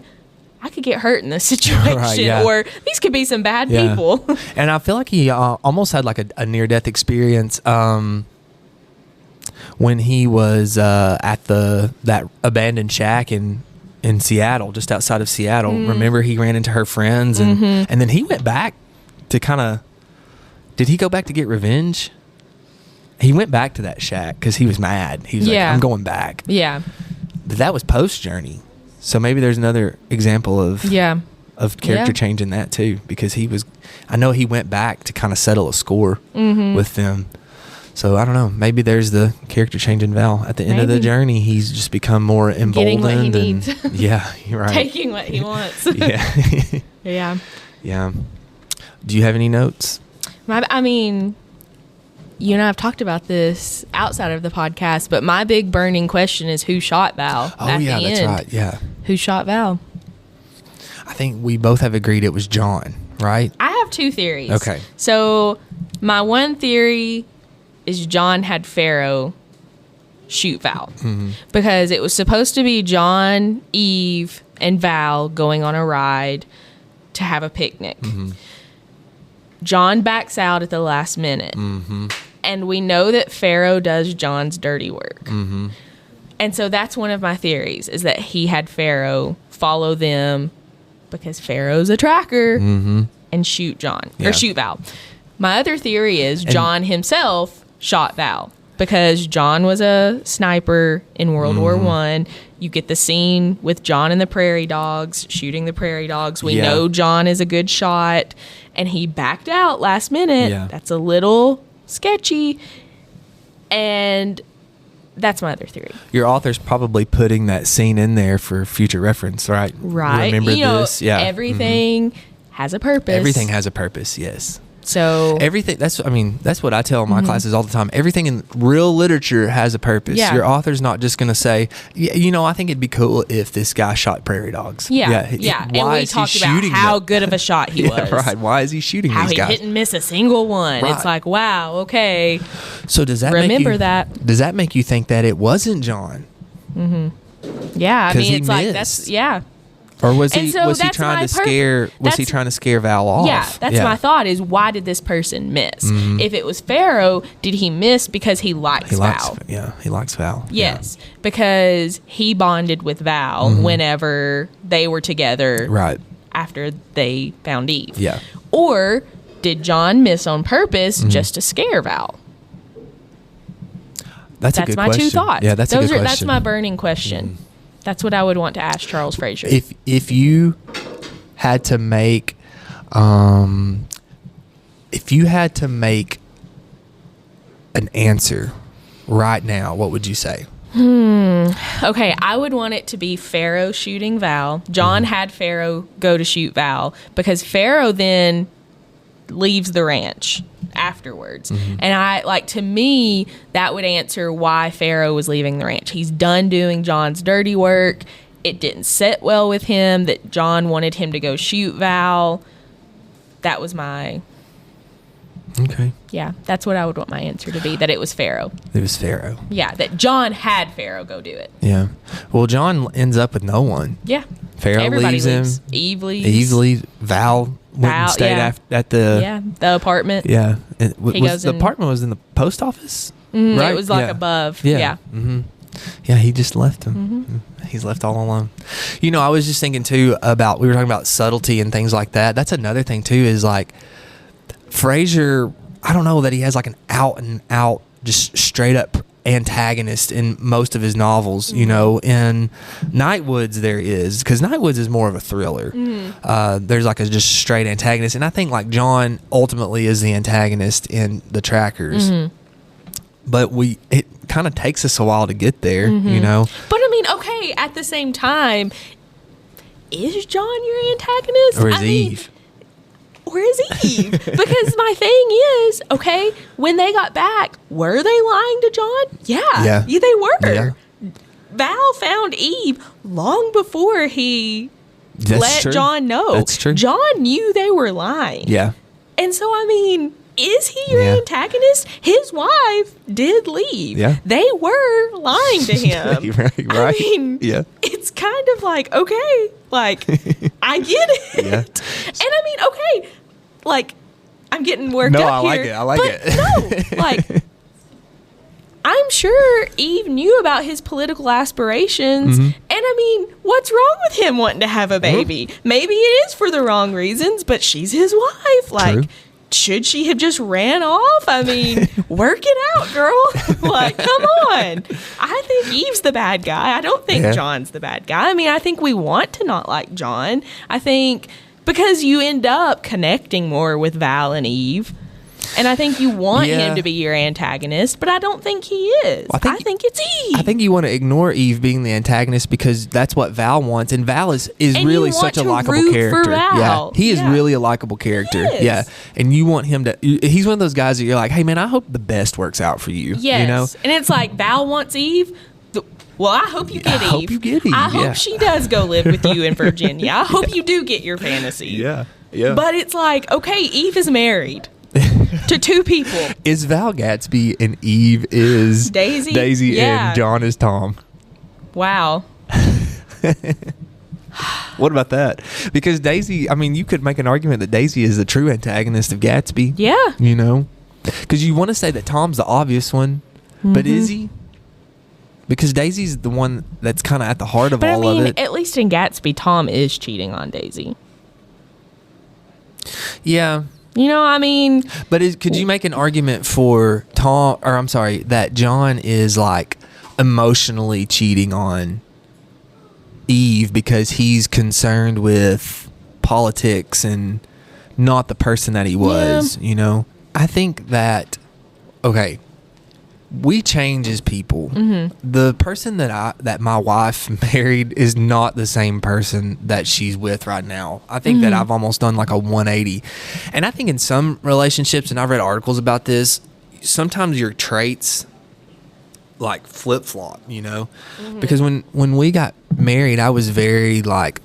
I could get hurt in this situation or these could be some bad people. And I feel like he almost had like a near-death experience when he was at that abandoned shack in Seattle, just outside of Seattle. Remember, he ran into her friends and then he went back to kind of, did he go back to get revenge? He went back to that shack because he was mad. He was like, I'm going back. Yeah. But that was post-journey. So maybe there's another example of character change in that too, because I know he went back to kind of settle a score with them. So I don't know. Maybe there's the character change in Val. At the end of the journey, he's just become more emboldened. Getting what he needs. Yeah, you're right. Taking what he wants. Yeah. Yeah. Do you have any notes? I mean, you and I have talked about this outside of the podcast, but my big burning question is who shot Val at the end? That's right. Yeah. Who shot Val? I think we both have agreed it was John, right? I have two theories. Okay. So my one theory is John had Pharaoh shoot Val because it was supposed to be John, Eve, and Val going on a ride to have a picnic. John backs out at the last minute. And we know that Pharaoh does John's dirty work. And so that's one of my theories, is that he had Pharaoh follow them because Pharaoh's a tracker and shoot John or shoot Val. My other theory is John himself shot Val because John was a sniper in World War I. You get the scene with John and the prairie dogs shooting the prairie dogs. We know John is a good shot and he backed out last minute. That's a little sketchy. And that's my other theory. Your author's probably putting that scene in there for future reference, right? Right. Remember this? Yeah. Everything has a purpose. Everything has a purpose, yes. So everything, that's what I tell my classes all the time. Everything in real literature has a purpose. Your author's not just going to say, I think it'd be cool if this guy shot prairie dogs. Yeah. And we talked about how good of a shot he was. Right. Why is he shooting these guys? How he didn't miss a single one. Right. It's like, wow, okay. So does that does that make you think that it wasn't John? Yeah. I mean, it's like, that's, Or was he trying to scare Val off? Yeah, that's my thought is, why did this person miss? If it was Pharaoh, did he miss because he likes Val? He likes Val. Yes, because he bonded with Val whenever they were together. Right. After they found Eve. Yeah. Or did John miss on purpose just to scare Val? That's a good my question. Two thoughts. Yeah, that's a good question. That's my burning question. That's what I would want to ask Charles Frazier. If you had to make, an answer right now, what would you say? Okay, I would want it to be Pharaoh shooting Val. John had Pharaoh go to shoot Val because Pharaoh then leaves the ranch afterwards. And to me, that would answer why Pharaoh was leaving the ranch. He's done doing John's dirty work. It didn't sit well with him that John wanted him to go shoot Val. That was my... Okay. Yeah, that's what I would want my answer to be, that it was Pharaoh. It was Pharaoh. Yeah, that John had Pharaoh go do it. Yeah. Well, John ends up with no one. Yeah. Pharaoh Everybody leaves leaves. him. Eve leaves. Eve leaves. Val went and stayed at the... the apartment. Yeah. The in- apartment was in the post office? Right? It was above. Yeah. Mm-hmm. Yeah, he just left him. He's left all alone. I was just thinking, too, about... We were talking about subtlety and things like that. That's another thing, too, is like... Frazier, I don't know that he has like an out and out, just straight up antagonist in most of his novels. In Nightwoods there is, because Nightwoods is more of a thriller. There's like a just straight antagonist, and I think like John ultimately is the antagonist in The Trackers. But it kind of takes us a while to get there, But I mean, okay, at the same time, is John your antagonist? Or is Eve? Or is Eve? Because my thing is, okay, when they got back, were they lying to John? Yeah, they were. Yeah. Val found Eve long before he let John know. That's true. John knew they were lying. Yeah. And so, I mean, is he your antagonist? His wife did leave. Yeah. They were lying to him. right. I mean, yeah. It's kind of like, okay, like, I get it. Yeah. And I mean, okay, like, I'm getting worked up here. I like it. No, like, I'm sure Eve knew about his political aspirations. And I mean, what's wrong with him wanting to have a baby? Maybe it is for the wrong reasons, but she's his wife. Like, True. Should she have just ran off? I mean, work it out, girl. Like, come on. I think Eve's the bad guy. I don't think John's the bad guy. I mean, I think we want to not like John. I think because you end up connecting more with Val and Eve. And I think you want him to be your antagonist, but I don't think he is. Well, I think it's Eve. I think you want to ignore Eve being the antagonist because that's what Val wants, and Val is really such a likable character. Yeah, he is really a likable character. Yeah, and you want him to. He's one of those guys that you're like, hey man, I hope the best works out for you. Yes, and it's like Val wants Eve. Well, I hope you get Eve. I hope you get Eve. I hope she does go live with you in Virginia. I hope you do get your fantasy. Yeah. But it's like, okay, Eve is married. To two people. Is Val Gatsby and Eve is Daisy and John is Tom. Wow. What about that? Because Daisy, I mean, you could make an argument that Daisy is the true antagonist of Gatsby. Yeah. Because you want to say that Tom's the obvious one, but is he? Because Daisy's the one that's kind of at the heart of all of it. At least in Gatsby, Tom is cheating on Daisy. Yeah. But could you make an argument for that John is like emotionally cheating on Eve because he's concerned with politics and not the person that he was, I think that, okay, we change as people. The person that my wife married is not the same person that she's with right now. I think that I've almost done like a 180. And I think in some relationships, and I've read articles about this, sometimes your traits like flip-flop, because when we got married, I was very like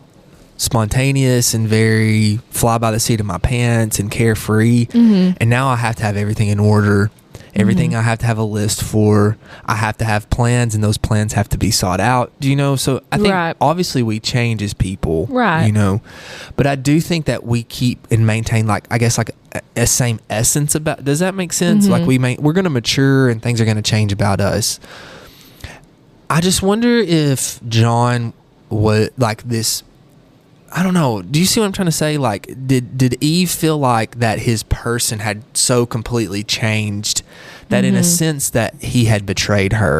spontaneous and very fly by the seat of my pants and carefree. And now I have to have everything in order. Everything I have to have a list for. I have to have plans, and those plans have to be sought out. So I think obviously we change as people, but I do think that we keep and maintain like, I guess like a same essence about. Does that make sense? Like we're going to mature and things are going to change about us. I just wonder if John was like this. I don't know. Do you see what I'm trying to say? Like, did Eve feel like that his person had so completely changed that in a sense that he had betrayed her?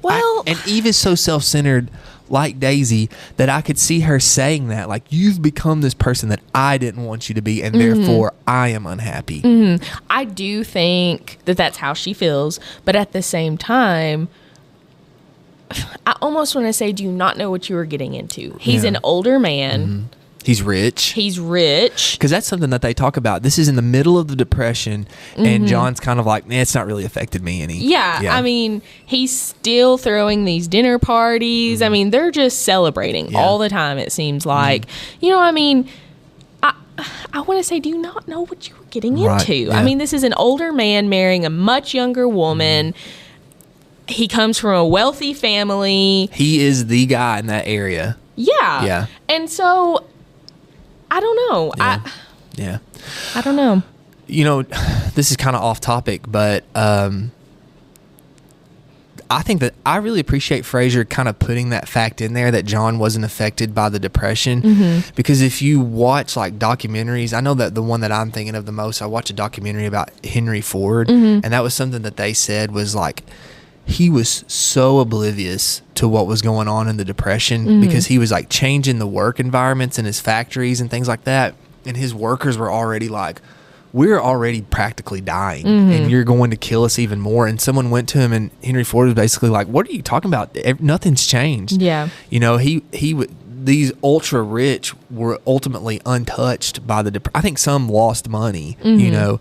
Well, and Eve is so self-centered like Daisy that I could see her saying that, like, you've become this person that I didn't want you to be, and therefore I am unhappy. I do think that that's how she feels, but at the same time, I almost want to say, do you not know what you were getting into? He's an older man. He's rich. He's rich. Because that's something that they talk about. This is in the middle of the Depression, and John's kind of like, it's not really affected me any. Yeah, I mean, he's still throwing these dinner parties. I mean, they're just celebrating all the time, it seems like. You know, I mean, I want to say, do you not know what you were getting into? Yeah. I mean, this is an older man marrying a much younger woman. He comes from a wealthy family. He is the guy in that area. Yeah. Yeah. And so, I don't know. Yeah. I don't know. You know, this is kind of off topic, but I think that I really appreciate Frazier kind of putting that fact in there that John wasn't affected by the Depression. Because if you watch like documentaries, I know that the one that I'm thinking of the most, I watched a documentary about Henry Ford, and that was something that they said was like, he was so oblivious to what was going on in the Depression because he was like changing the work environments in his factories and things like that. And his workers were already like, we're already practically dying and you're going to kill us even more. And someone went to him, and Henry Ford was basically like, what are you talking about? Nothing's changed. Yeah. You know, these ultra rich were ultimately untouched by the I think some lost money, you know,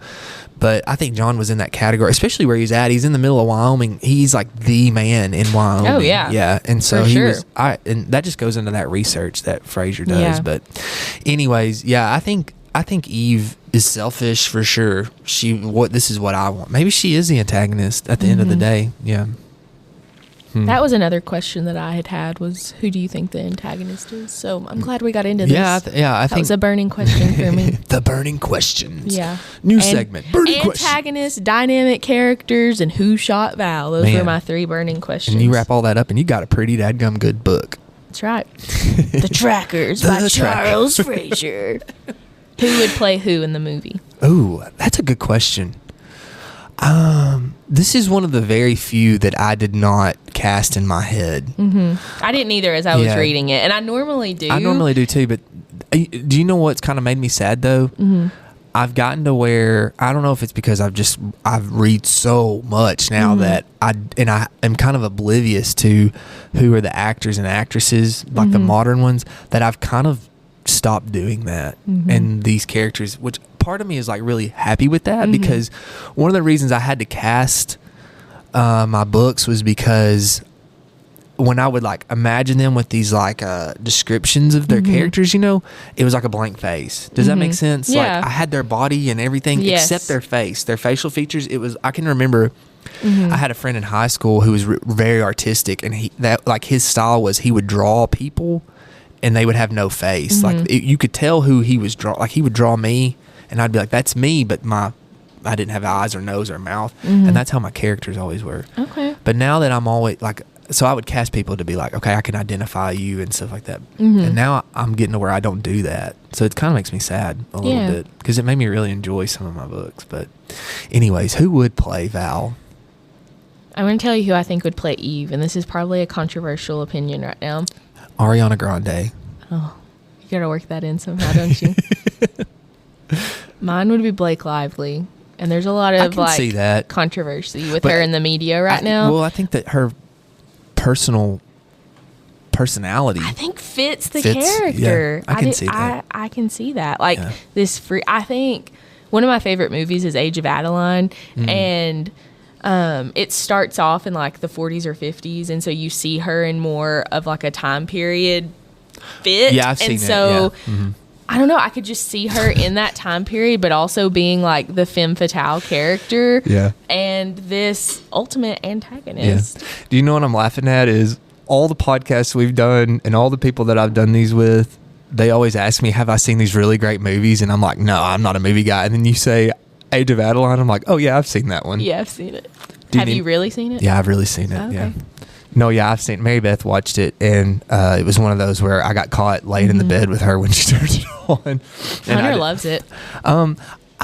but I think John was in that category, especially where he's at. He's in the middle of Wyoming. He's like the man in Wyoming. Oh yeah. Yeah. And so For he sure. was, and that just goes into that research that Frazier does. Yeah. But anyways, yeah, I think Eve is selfish for sure. This is what I want. Maybe she is the antagonist at the end of the day. Yeah. That was another question that I had was, who do you think the antagonist is? So I'm glad we got into this. I think that was a burning question for me. The burning questions. Yeah. New segment. Burning questions. Antagonists, dynamic characters, and who shot Val. Those were my 3 burning questions. And you wrap all that up, and you got a pretty dadgum good book. That's right. The Trackers by Charles Frazier. Who would play who in the movie? Oh, that's a good question. This is one of the very few that I did not cast in my head. I didn't either as I was reading it, and I normally do. I normally do too, but do you know what's kind of made me sad though? I've gotten to where, I don't know if it's because I've read so much now that I am kind of oblivious to who are the actors and actresses, like the modern ones, that I've kind of stopped doing that. And these characters, which part of me is like really happy with that, because one of the reasons I had to cast my books was because when I would like imagine them with these like descriptions of their characters, you know, it was like a blank face. Does that make sense? Yeah. Like I had their body and everything except their face, their facial features. I can remember I had a friend in high school who was very artistic, and his style was he would draw people and they would have no face. Like you could tell who he was drawing. Like he would draw me and I'd be like, that's me, but I didn't have eyes or nose or mouth. And that's how my characters always were. Okay. But now that I'm always like, so I would cast people to be like, okay, I can identify you and stuff like that. And now I'm getting to where I don't do that. So it kind of makes me sad a little bit, because it made me really enjoy some of my books. But anyways, who would play Val? I'm going to tell you who I think would play Eve, and this is probably a controversial opinion right now. Ariana Grande. Oh, you got to work that in somehow, don't you? Mine would be Blake Lively. And there's a lot of see that. Controversy with her in the media now. Well, I think that her personality, I think fits the character. Yeah, I can see that. I can see that. Like I think one of my favorite movies is Age of Adeline, and it starts off in like the 40s or 50s, and so you see her in more of like a time period fit. Yeah, I've seen it. So I don't know, I could just see her in that time period, but also being like the femme fatale character. Yeah. And this ultimate antagonist. Yeah. Do you know what I'm laughing at is all the podcasts we've done and all the people that I've done these with, they always ask me, have I seen these really great movies? And I'm like, no, I'm not a movie guy. And then you say Age of Adeline, I'm like, oh yeah, I've seen that one. Yeah, I've seen it. Have you really seen it? Yeah, I've really seen it. Oh, okay. Yeah. No, yeah, I've seen it. Mary Beth watched it, and it was one of those where I got caught laying in the bed with her when she turned it on. Hunter loves it.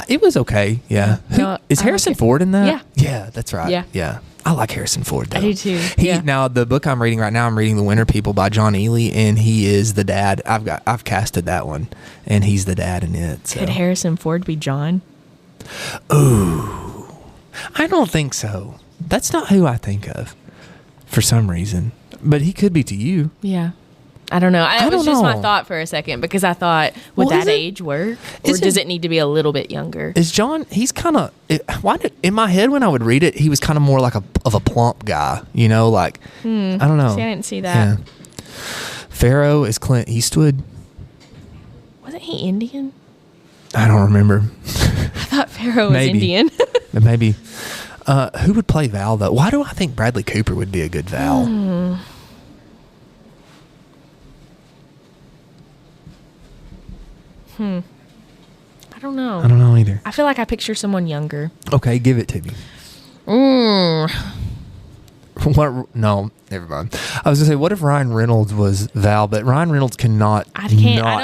It was okay, yeah. No, is Harrison Ford in that? Yeah. Yeah, that's right. Yeah. I like Harrison Ford, though. I do too. Now, the book I'm reading right now, I'm reading The Winter People by John Ely, and he is the dad. I've casted that one, and he's the dad in it. So. Could Harrison Ford be John? Ooh, I don't think so. That's not who I think of. For some reason. But he could be to you. Yeah. I don't know. It was just my thought for a second because I thought, would that age work? Or does it need to be a little bit younger? Is John, he's kind of, in my head when I would read it, he was kind of more like of a plump guy, you know, like, I don't know. See, I didn't see that. Yeah. Pharaoh is Clint Eastwood. Wasn't he Indian? I don't remember. I thought Pharaoh was Indian. Maybe. Who would play Val, though? Why do I think Bradley Cooper would be a good Val? I don't know. I don't know either. I feel like I picture someone younger. Okay, give it to me. What? No, never mind. I was gonna say, what if Ryan Reynolds was Val? But Ryan Reynolds cannot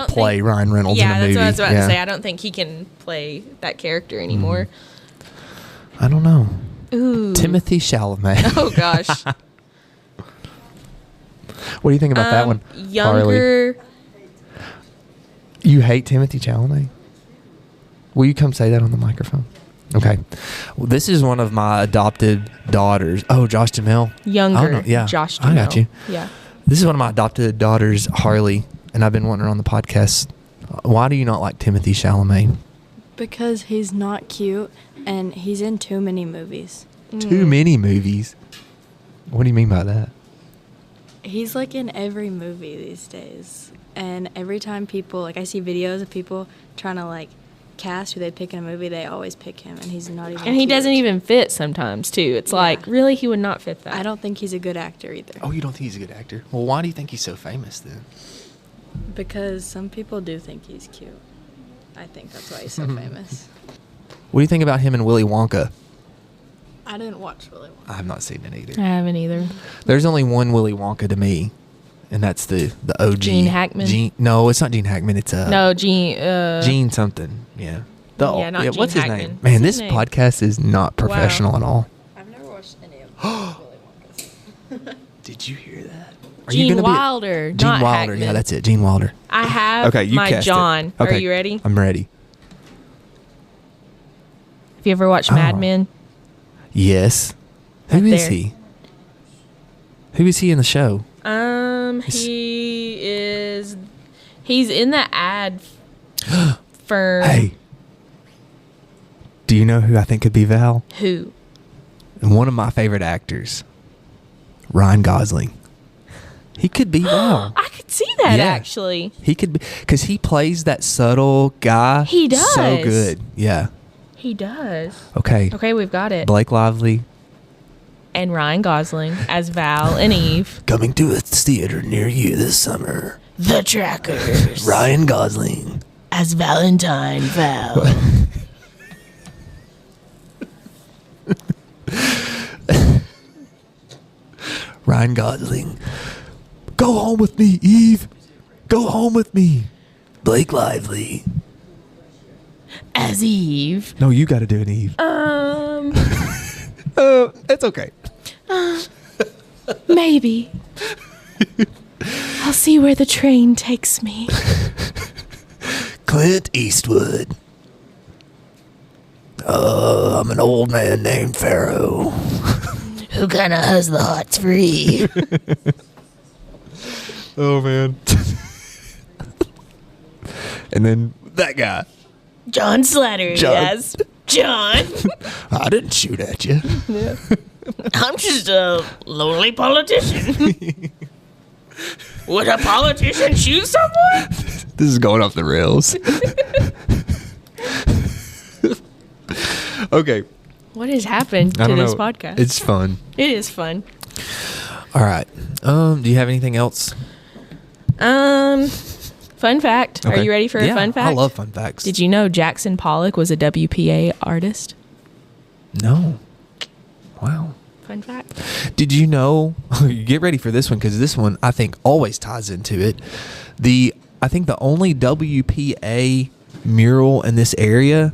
play Ryan Reynolds in a movie. Yeah, that's what I was about to say. I don't think he can play that character anymore. I don't know. Ooh, Timothy Chalamet. Oh gosh. What do you think about that one? Younger. Harley? You hate Timothy Chalamet? Will you come say that on the microphone? Okay. Well, this is one of my adopted daughters. Oh, Josh Jamel. Younger. Yeah. Josh Jamel. I got you. Yeah. This is one of my adopted daughters, Harley, and I've been wanting her on the podcast. Why do you not like Timothy Chalamet? Because he's not cute and he's in too many movies. Too many movies? What do you mean by that? He's like in every movie these days. And every time people, like I see videos of people trying to like cast who they pick in a movie, they always pick him, and he's not even And he cute. doesn't even fit sometimes, too. It's like, really, he would not fit that. I don't think he's a good actor either. Oh, you don't think he's a good actor? Well, why do you think he's so famous then? Because some people do think he's cute. I think that's why he's so famous. What do you think about him and Willy Wonka? I didn't watch Willy Wonka. I have not seen it either. I haven't either. There's only one Willy Wonka to me, and that's the OG. Gene Hackman? No, it's not Gene Hackman. It's Gene something. Yeah. Not Gene what's his Hackman. name? What's Man, his this name? podcast is not professional at all. I've never watched any of Willy Wonka's. Did you hear that? Gene Wilder. Gene not Wilder. Hackman. Yeah, that's it. Gene Wilder. I have Okay, you my cast John. it. Okay. Are you ready? I'm ready. Have you ever watched Mad Men? Yes. Right Who is there. he? Who is he in the show? He's in the ad for Hey. Do you know who I think could be Val? who? And one of my favorite actors, Ryan Gosling. He could be Val. I could see that Yeah. actually. He could be, because he plays that subtle guy. He does. So good. Yeah. He does. Okay. Okay, we've got it. Blake Lively. And Ryan Gosling as Val and Eve. Coming to a theater near you this summer. The Trackers. Ryan Gosling. As Valentine Val. Ryan Gosling. Go home with me, Eve. Go home with me. Blake Lively. As Eve. No, you got to do an Eve. It's okay. Maybe. I'll see where the train takes me. Clint Eastwood. I'm an old man named Pharaoh. Who kind of has the hots for Eve? Oh, man. And then that guy. John Slattery as John. I didn't shoot at you. I'm just a lonely politician. Would a politician shoot someone? This is going off the rails. Okay. What has happened to this podcast? It's fun. It is fun. All right. Do you have anything else? Fun fact. Okay. Are you ready for a fun fact? I love fun facts. Did you know Jackson Pollock was a WPA artist? No. Wow. Fun fact. Did you know? Get ready for this one, because this one I think always ties into it. I think the only WPA mural in this area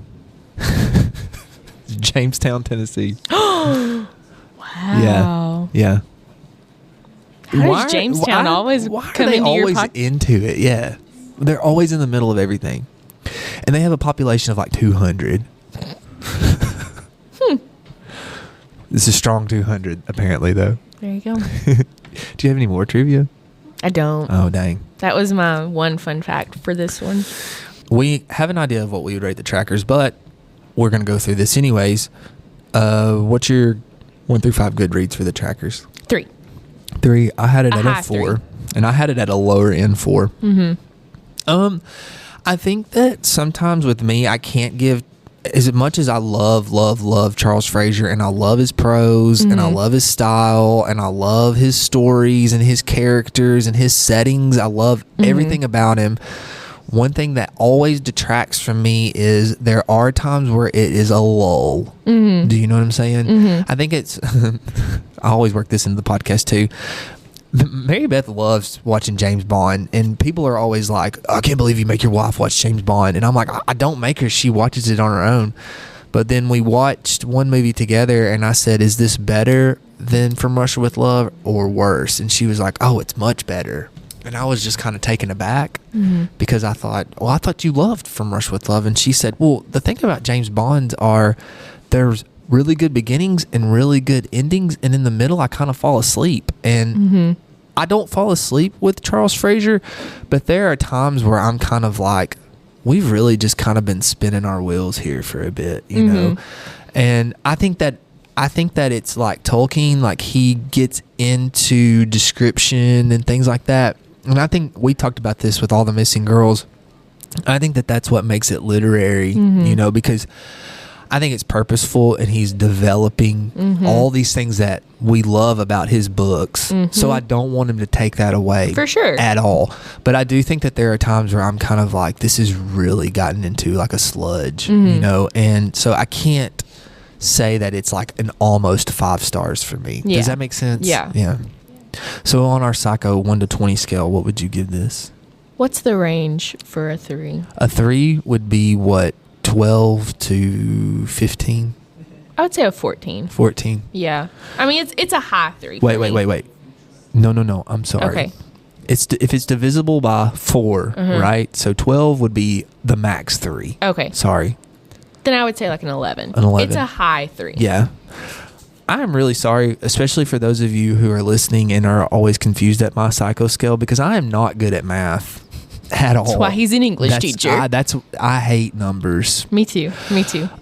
is Jamestown, Tennessee. Wow. Yeah. How does Jamestown always come into your always into it? Yeah. They're always in the middle of everything. And they have a population of like 200. It's a strong 200, apparently, though. There you go. Do you have any more trivia? I don't. Oh, dang. That was my one fun fact for this one. We have an idea of what we would rate the trackers, but we're going to go through this anyways. What's your 1 through 5 Goodreads for the trackers? 3. 3. I had it A at high a 4, 3. and I had it at a lower end 4. I think that sometimes with me, I can't give as much as I love Charles Frazier, and I love his prose, and I love his style, and I love his stories and his characters and his settings. I love everything about him. One thing that always detracts from me is there are times where it is a lull. Do you know what I'm saying? I think it's I always work this into the podcast too. Mary Beth loves watching James Bond, and people are always like, I can't believe you make your wife watch James Bond. And I'm like, I don't make her. She watches it on her own. But then we watched one movie together, and I said, is this better than From Russia with Love or worse? And she was like, oh, it's much better. And I was just kind of taken aback because I thought you loved From Russia with Love. And she said, well, the thing about James Bond are there's really good beginnings and really good endings, and in the middle I kind of fall asleep. And I don't fall asleep with Charles Frazier, but there are times where I'm kind of like, we've really just kind of been spinning our wheels here for a bit, you know. And I think that it's like Tolkien, like he gets into description and things like that. And I think we talked about this with All the Missing Girls. I think that that's what makes it literary, you know, because I think it's purposeful, and he's developing all these things that we love about his books. So I don't want him to take that away For sure. at all. But I do think that there are times where I'm kind of like, this has really gotten into like a sludge, you know? And so I can't say that it's like an almost 5 stars for me. Yeah. Does that make sense? Yeah. Yeah. So on our Psycho 1 to 20 scale, what would you give this? What's the range for a 3? A 3 would be what? 12 to 15? I would say a 14. 14. Yeah. I mean, it's a high 3. for me. Wait. No. I'm sorry. Okay. If it's divisible by 4, right? So 12 would be the max 3. Okay. Sorry. Then I would say like an 11. An 11. It's a high 3. Yeah. I'm really sorry, especially for those of you who are listening and are always confused at my Psycho scale, because I am not good at math at all. That's why he's an English teacher. I hate numbers. Me too.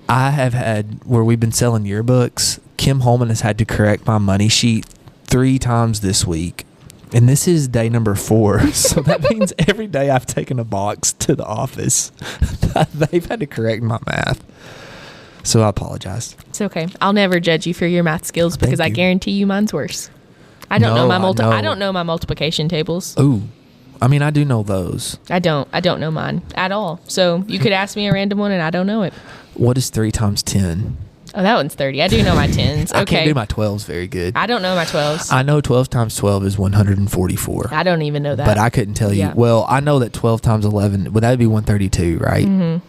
I have had, where we've been selling yearbooks, Kim Holman has had to correct my money sheet 3 times this week. And this is day number 4. So that means every day I've taken a box to the office. They've had to correct my math. So I apologize. It's okay. I'll never judge you for your math skills because Thank I you. guarantee you mine's worse. I don't know my know. I don't know my multiplication tables. Ooh. I mean, I do know those. I don't know mine at all. So you could ask me a random one and I don't know it. What is 3 times 10? Oh, that one's 30. I do know my 10s. Okay. I can't do my 12s very good. I don't know my 12s. I know 12 times 12 is 144. I don't even know that. But I couldn't tell you. Yeah. Well, I know that 12 times 11, would that be 132, right?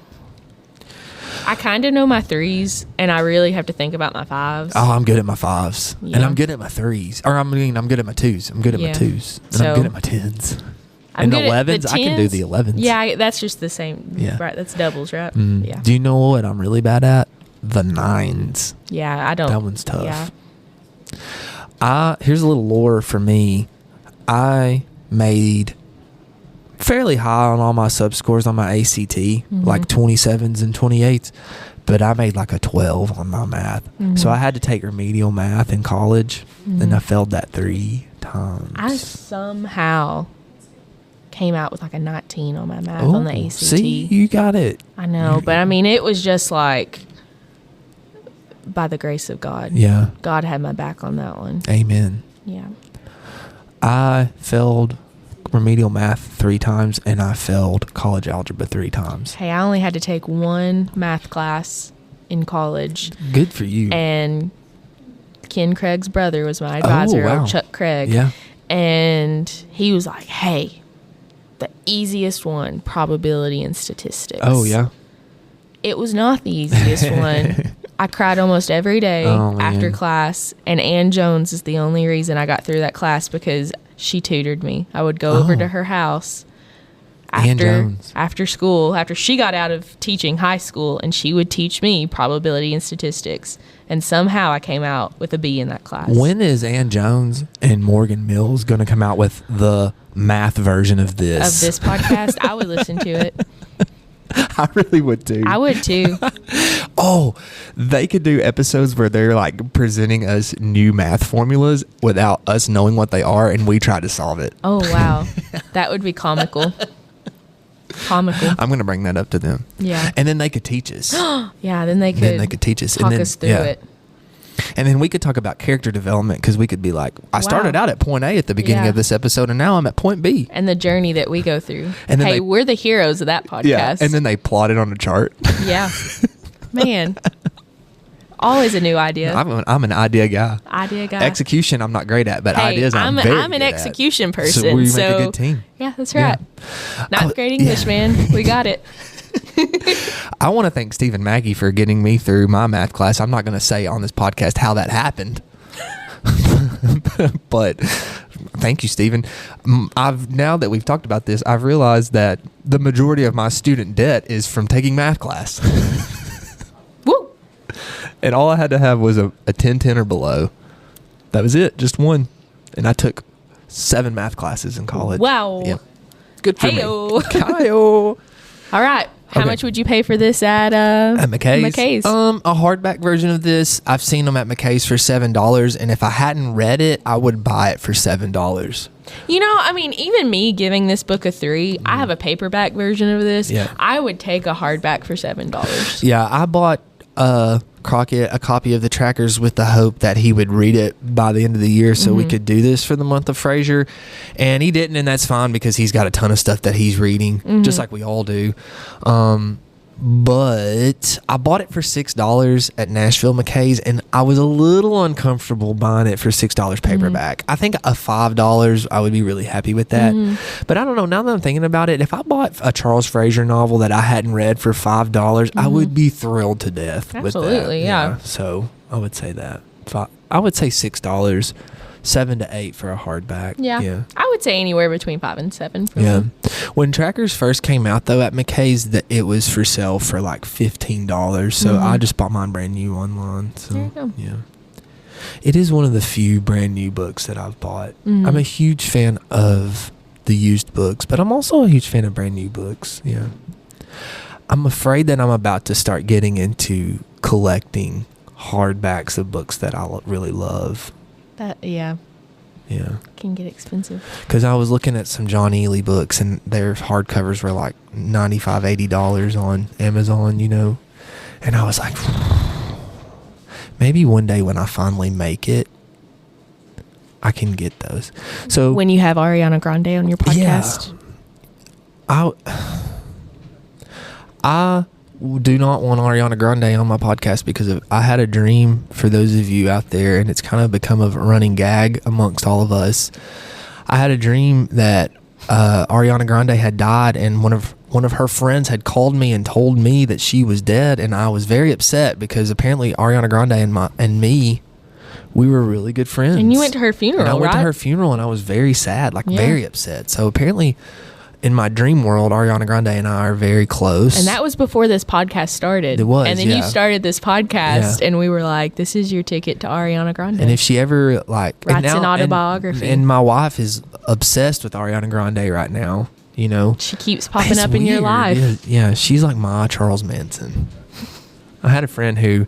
I kind of know my 3s, and I really have to think about my 5s. Oh, I'm good at my 5s. Yeah. And I'm good at my 3s. Or I'm good at my 2s. I'm good at my 2s. And I'm good at my 10s. And the 11s, I can do the 11s. Yeah, that's just the same. Yeah. Right, that's doubles, right? Yeah. Do you know what I'm really bad at? The 9s. Yeah, I don't. That one's tough. Yeah. Here's a little lore for me. I made fairly high on all my sub scores on my ACT, like 27s and 28s, but I made like a 12 on my math. So I had to take remedial math in college, and I failed that 3 times. I somehow came out with like a 19 on my math on the ACT. See, you got it. I know, but I mean, it was just like by the grace of God. Yeah. God had my back on that one. Amen. Yeah. I failed remedial math 3 times, and I failed college algebra 3 times. Hey, I only had to take 1 math class in college. Good for you. And Ken Craig's brother was my advisor, wow. old Chuck Craig. Yeah. And he was like, hey, the easiest one, probability and statistics. Oh, yeah. It was not the easiest one. I cried almost every day after class, and Ann Jones is the only reason I got through that class because she tutored me. I would go over to her house after school, after she got out of teaching high school, and she would teach me probability and statistics. And somehow I came out with a B in that class. When is Ann Jones and Morgan Mills going to come out with the math version of this? Of this podcast? I would listen to it. I really would too. I would too. Oh, they could do episodes where they're like presenting us new math formulas without us knowing what they are, and we try to solve it. Oh, wow. That would be comical. Comical. I'm going to bring that up to them. Yeah. And then they could teach us. Yeah, then they could teach us. Talk us through it. And then we could talk about character development, because we could be like, I started out at point A at the beginning of this episode, and now I'm at point B. And the journey that we go through. And hey, we're the heroes of that podcast. Yeah, and then they plot it on a chart. Yeah. Man. Always a new idea. I'm an idea guy. Idea guy. Execution, I'm not great at, but ideas I'm very I'm an good execution at. person. So we make a good team. Yeah, that's right. Yeah. Not great English, man. We got it. I want to thank Stephen Maggie for getting me through my math class. I'm not going to say on this podcast how that happened. But thank you, Stephen. Now that we've talked about this, I've realized that the majority of my student debt is from taking math class. Woo! And all I had to have was a 10 or below. That was it, just one. And I took 7 math classes in college. Wow. Yeah. Good for Hey-o. me. Kyle. All right. How much would you pay for this at McKay's? A hardback version of this, I've seen them at McKay's for $7, and if I hadn't read it, I would buy it for $7. You know, I mean, even me giving this book a 3, I have a paperback version of this. Yeah. I would take a hardback for $7. Yeah, I bought Crockett a copy of the trackers with the hope that he would read it by the end of the year, so we could do this for the month of Frazier, and he didn't, and that's fine because he's got a ton of stuff that he's reading, just like we all do. But I bought it for $6 at Nashville McKay's, and I was a little uncomfortable buying it for $6 paperback. I think a $5 I would be really happy with that. But I don't know, now that I'm thinking about it, if I bought a Charles Frazier novel that I hadn't read for $5, I would be thrilled to death with that. Absolutely, yeah. So I would say that. I would say $6, 7 to 8 for a hardback. Yeah. I would say anywhere between 5 and 7. Yeah. When trackers first came out, though, at McKay's, it was for sale for like $15. So I just bought mine brand new online. So, there you go. Yeah. It is one of the few brand new books that I've bought. I'm a huge fan of the used books, but I'm also a huge fan of brand new books. Yeah. I'm afraid that I'm about to start getting into collecting hardbacks of books that I really love. Yeah. Yeah. Can get expensive. Because I was looking at some John Ely books, and their hardcovers were like $95, $80 on Amazon, you know. And I was like, maybe one day when I finally make it, I can get those. So when you have Ariana Grande on your podcast. Yeah, I do not want Ariana Grande on my podcast because I had a dream, for those of you out there, and it's kind of become a running gag amongst all of us. I had a dream that Ariana Grande had died, and one of her friends had called me and told me that she was dead, and I was very upset because apparently Ariana Grande and me, we were really good friends. And you went to her funeral, and I went right? to her funeral, and I was very sad, very upset. So apparently, in my dream world, Ariana Grande and I are very close. And that was before this podcast started. It was, and then you started this podcast, and we were like, this is your ticket to Ariana Grande. And if she ever writes an autobiography. And my wife is obsessed with Ariana Grande right now, you know. She keeps popping up in your life. Yeah, she's like my Charles Manson. I had a friend who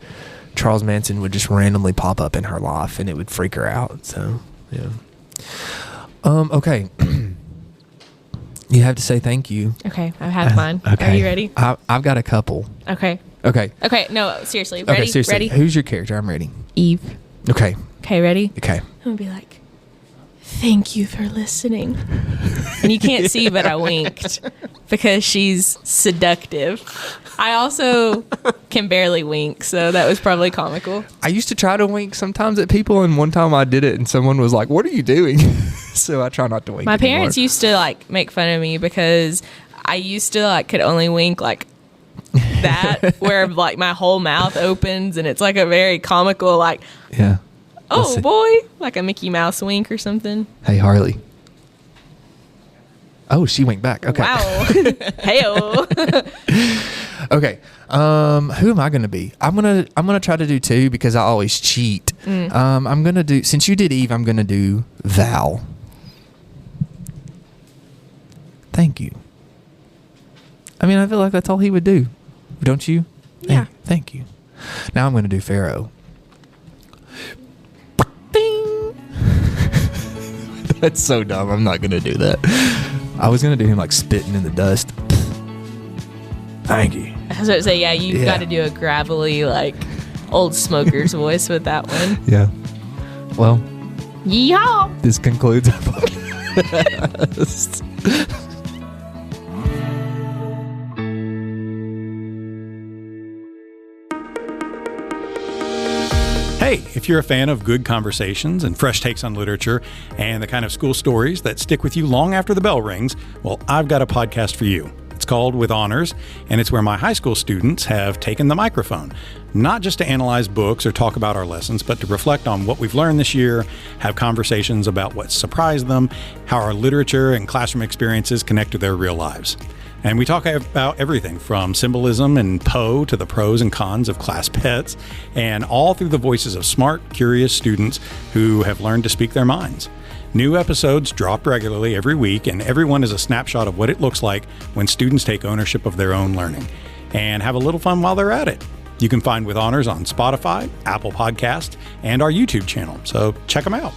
Charles Manson would just randomly pop up in her life, and it would freak her out. So, yeah. Okay. You have to say thank you. Okay, I have mine. Okay. Are you ready? I've got a couple. Okay. Okay. No, seriously. Ready? Okay, seriously. Ready? Who's your character? I'm ready. Eve. Okay. Okay, ready? Okay. I'm going to be like, thank you for listening. And you can't see, but I winked because she's seductive. I also can barely wink, so that was probably comical. I used to try to wink sometimes at people, and one time I did it, and someone was like, "What are you doing?" So I try not to wink. My anymore. parents used to like make fun of me because I used to like could only wink like that, where like my whole mouth opens, and it's like a very comical like, yeah. oh boy, like a Mickey Mouse wink or something. Hey Harley. Oh, she winked back. Okay. Wow. Hey-o. Okay. Who am I going to be? I'm gonna try to do 2 because I always cheat. I'm gonna do, since you did Eve, I'm gonna do Val. Thank you. I mean, I feel like that's all he would do, don't you? Yeah. Thank you. Now I'm gonna do Pharaoh. Ding. That's so dumb. I'm not gonna do that. I was gonna do him like spitting in the dust. Thank you. I was about to say, you've got to do a gravelly, like, old smoker's voice with that one. Yeah. Well, yeehaw! this concludes our podcast. Hey, if you're a fan of good conversations and fresh takes on literature and the kind of school stories that stick with you long after the bell rings, well, I've got a podcast for you. It's called With Honors, and it's where my high school students have taken the microphone, not just to analyze books or talk about our lessons, but to reflect on what we've learned this year, have conversations about what surprised them, how our literature and classroom experiences connect to their real lives. And we talk about everything from symbolism and Poe to the pros and cons of class pets, and all through the voices of smart, curious students who have learned to speak their minds. New episodes drop regularly every week, and every one is a snapshot of what it looks like when students take ownership of their own learning and have a little fun while they're at it. You can find With Honors on Spotify, Apple Podcast, and our YouTube channel, so check them out.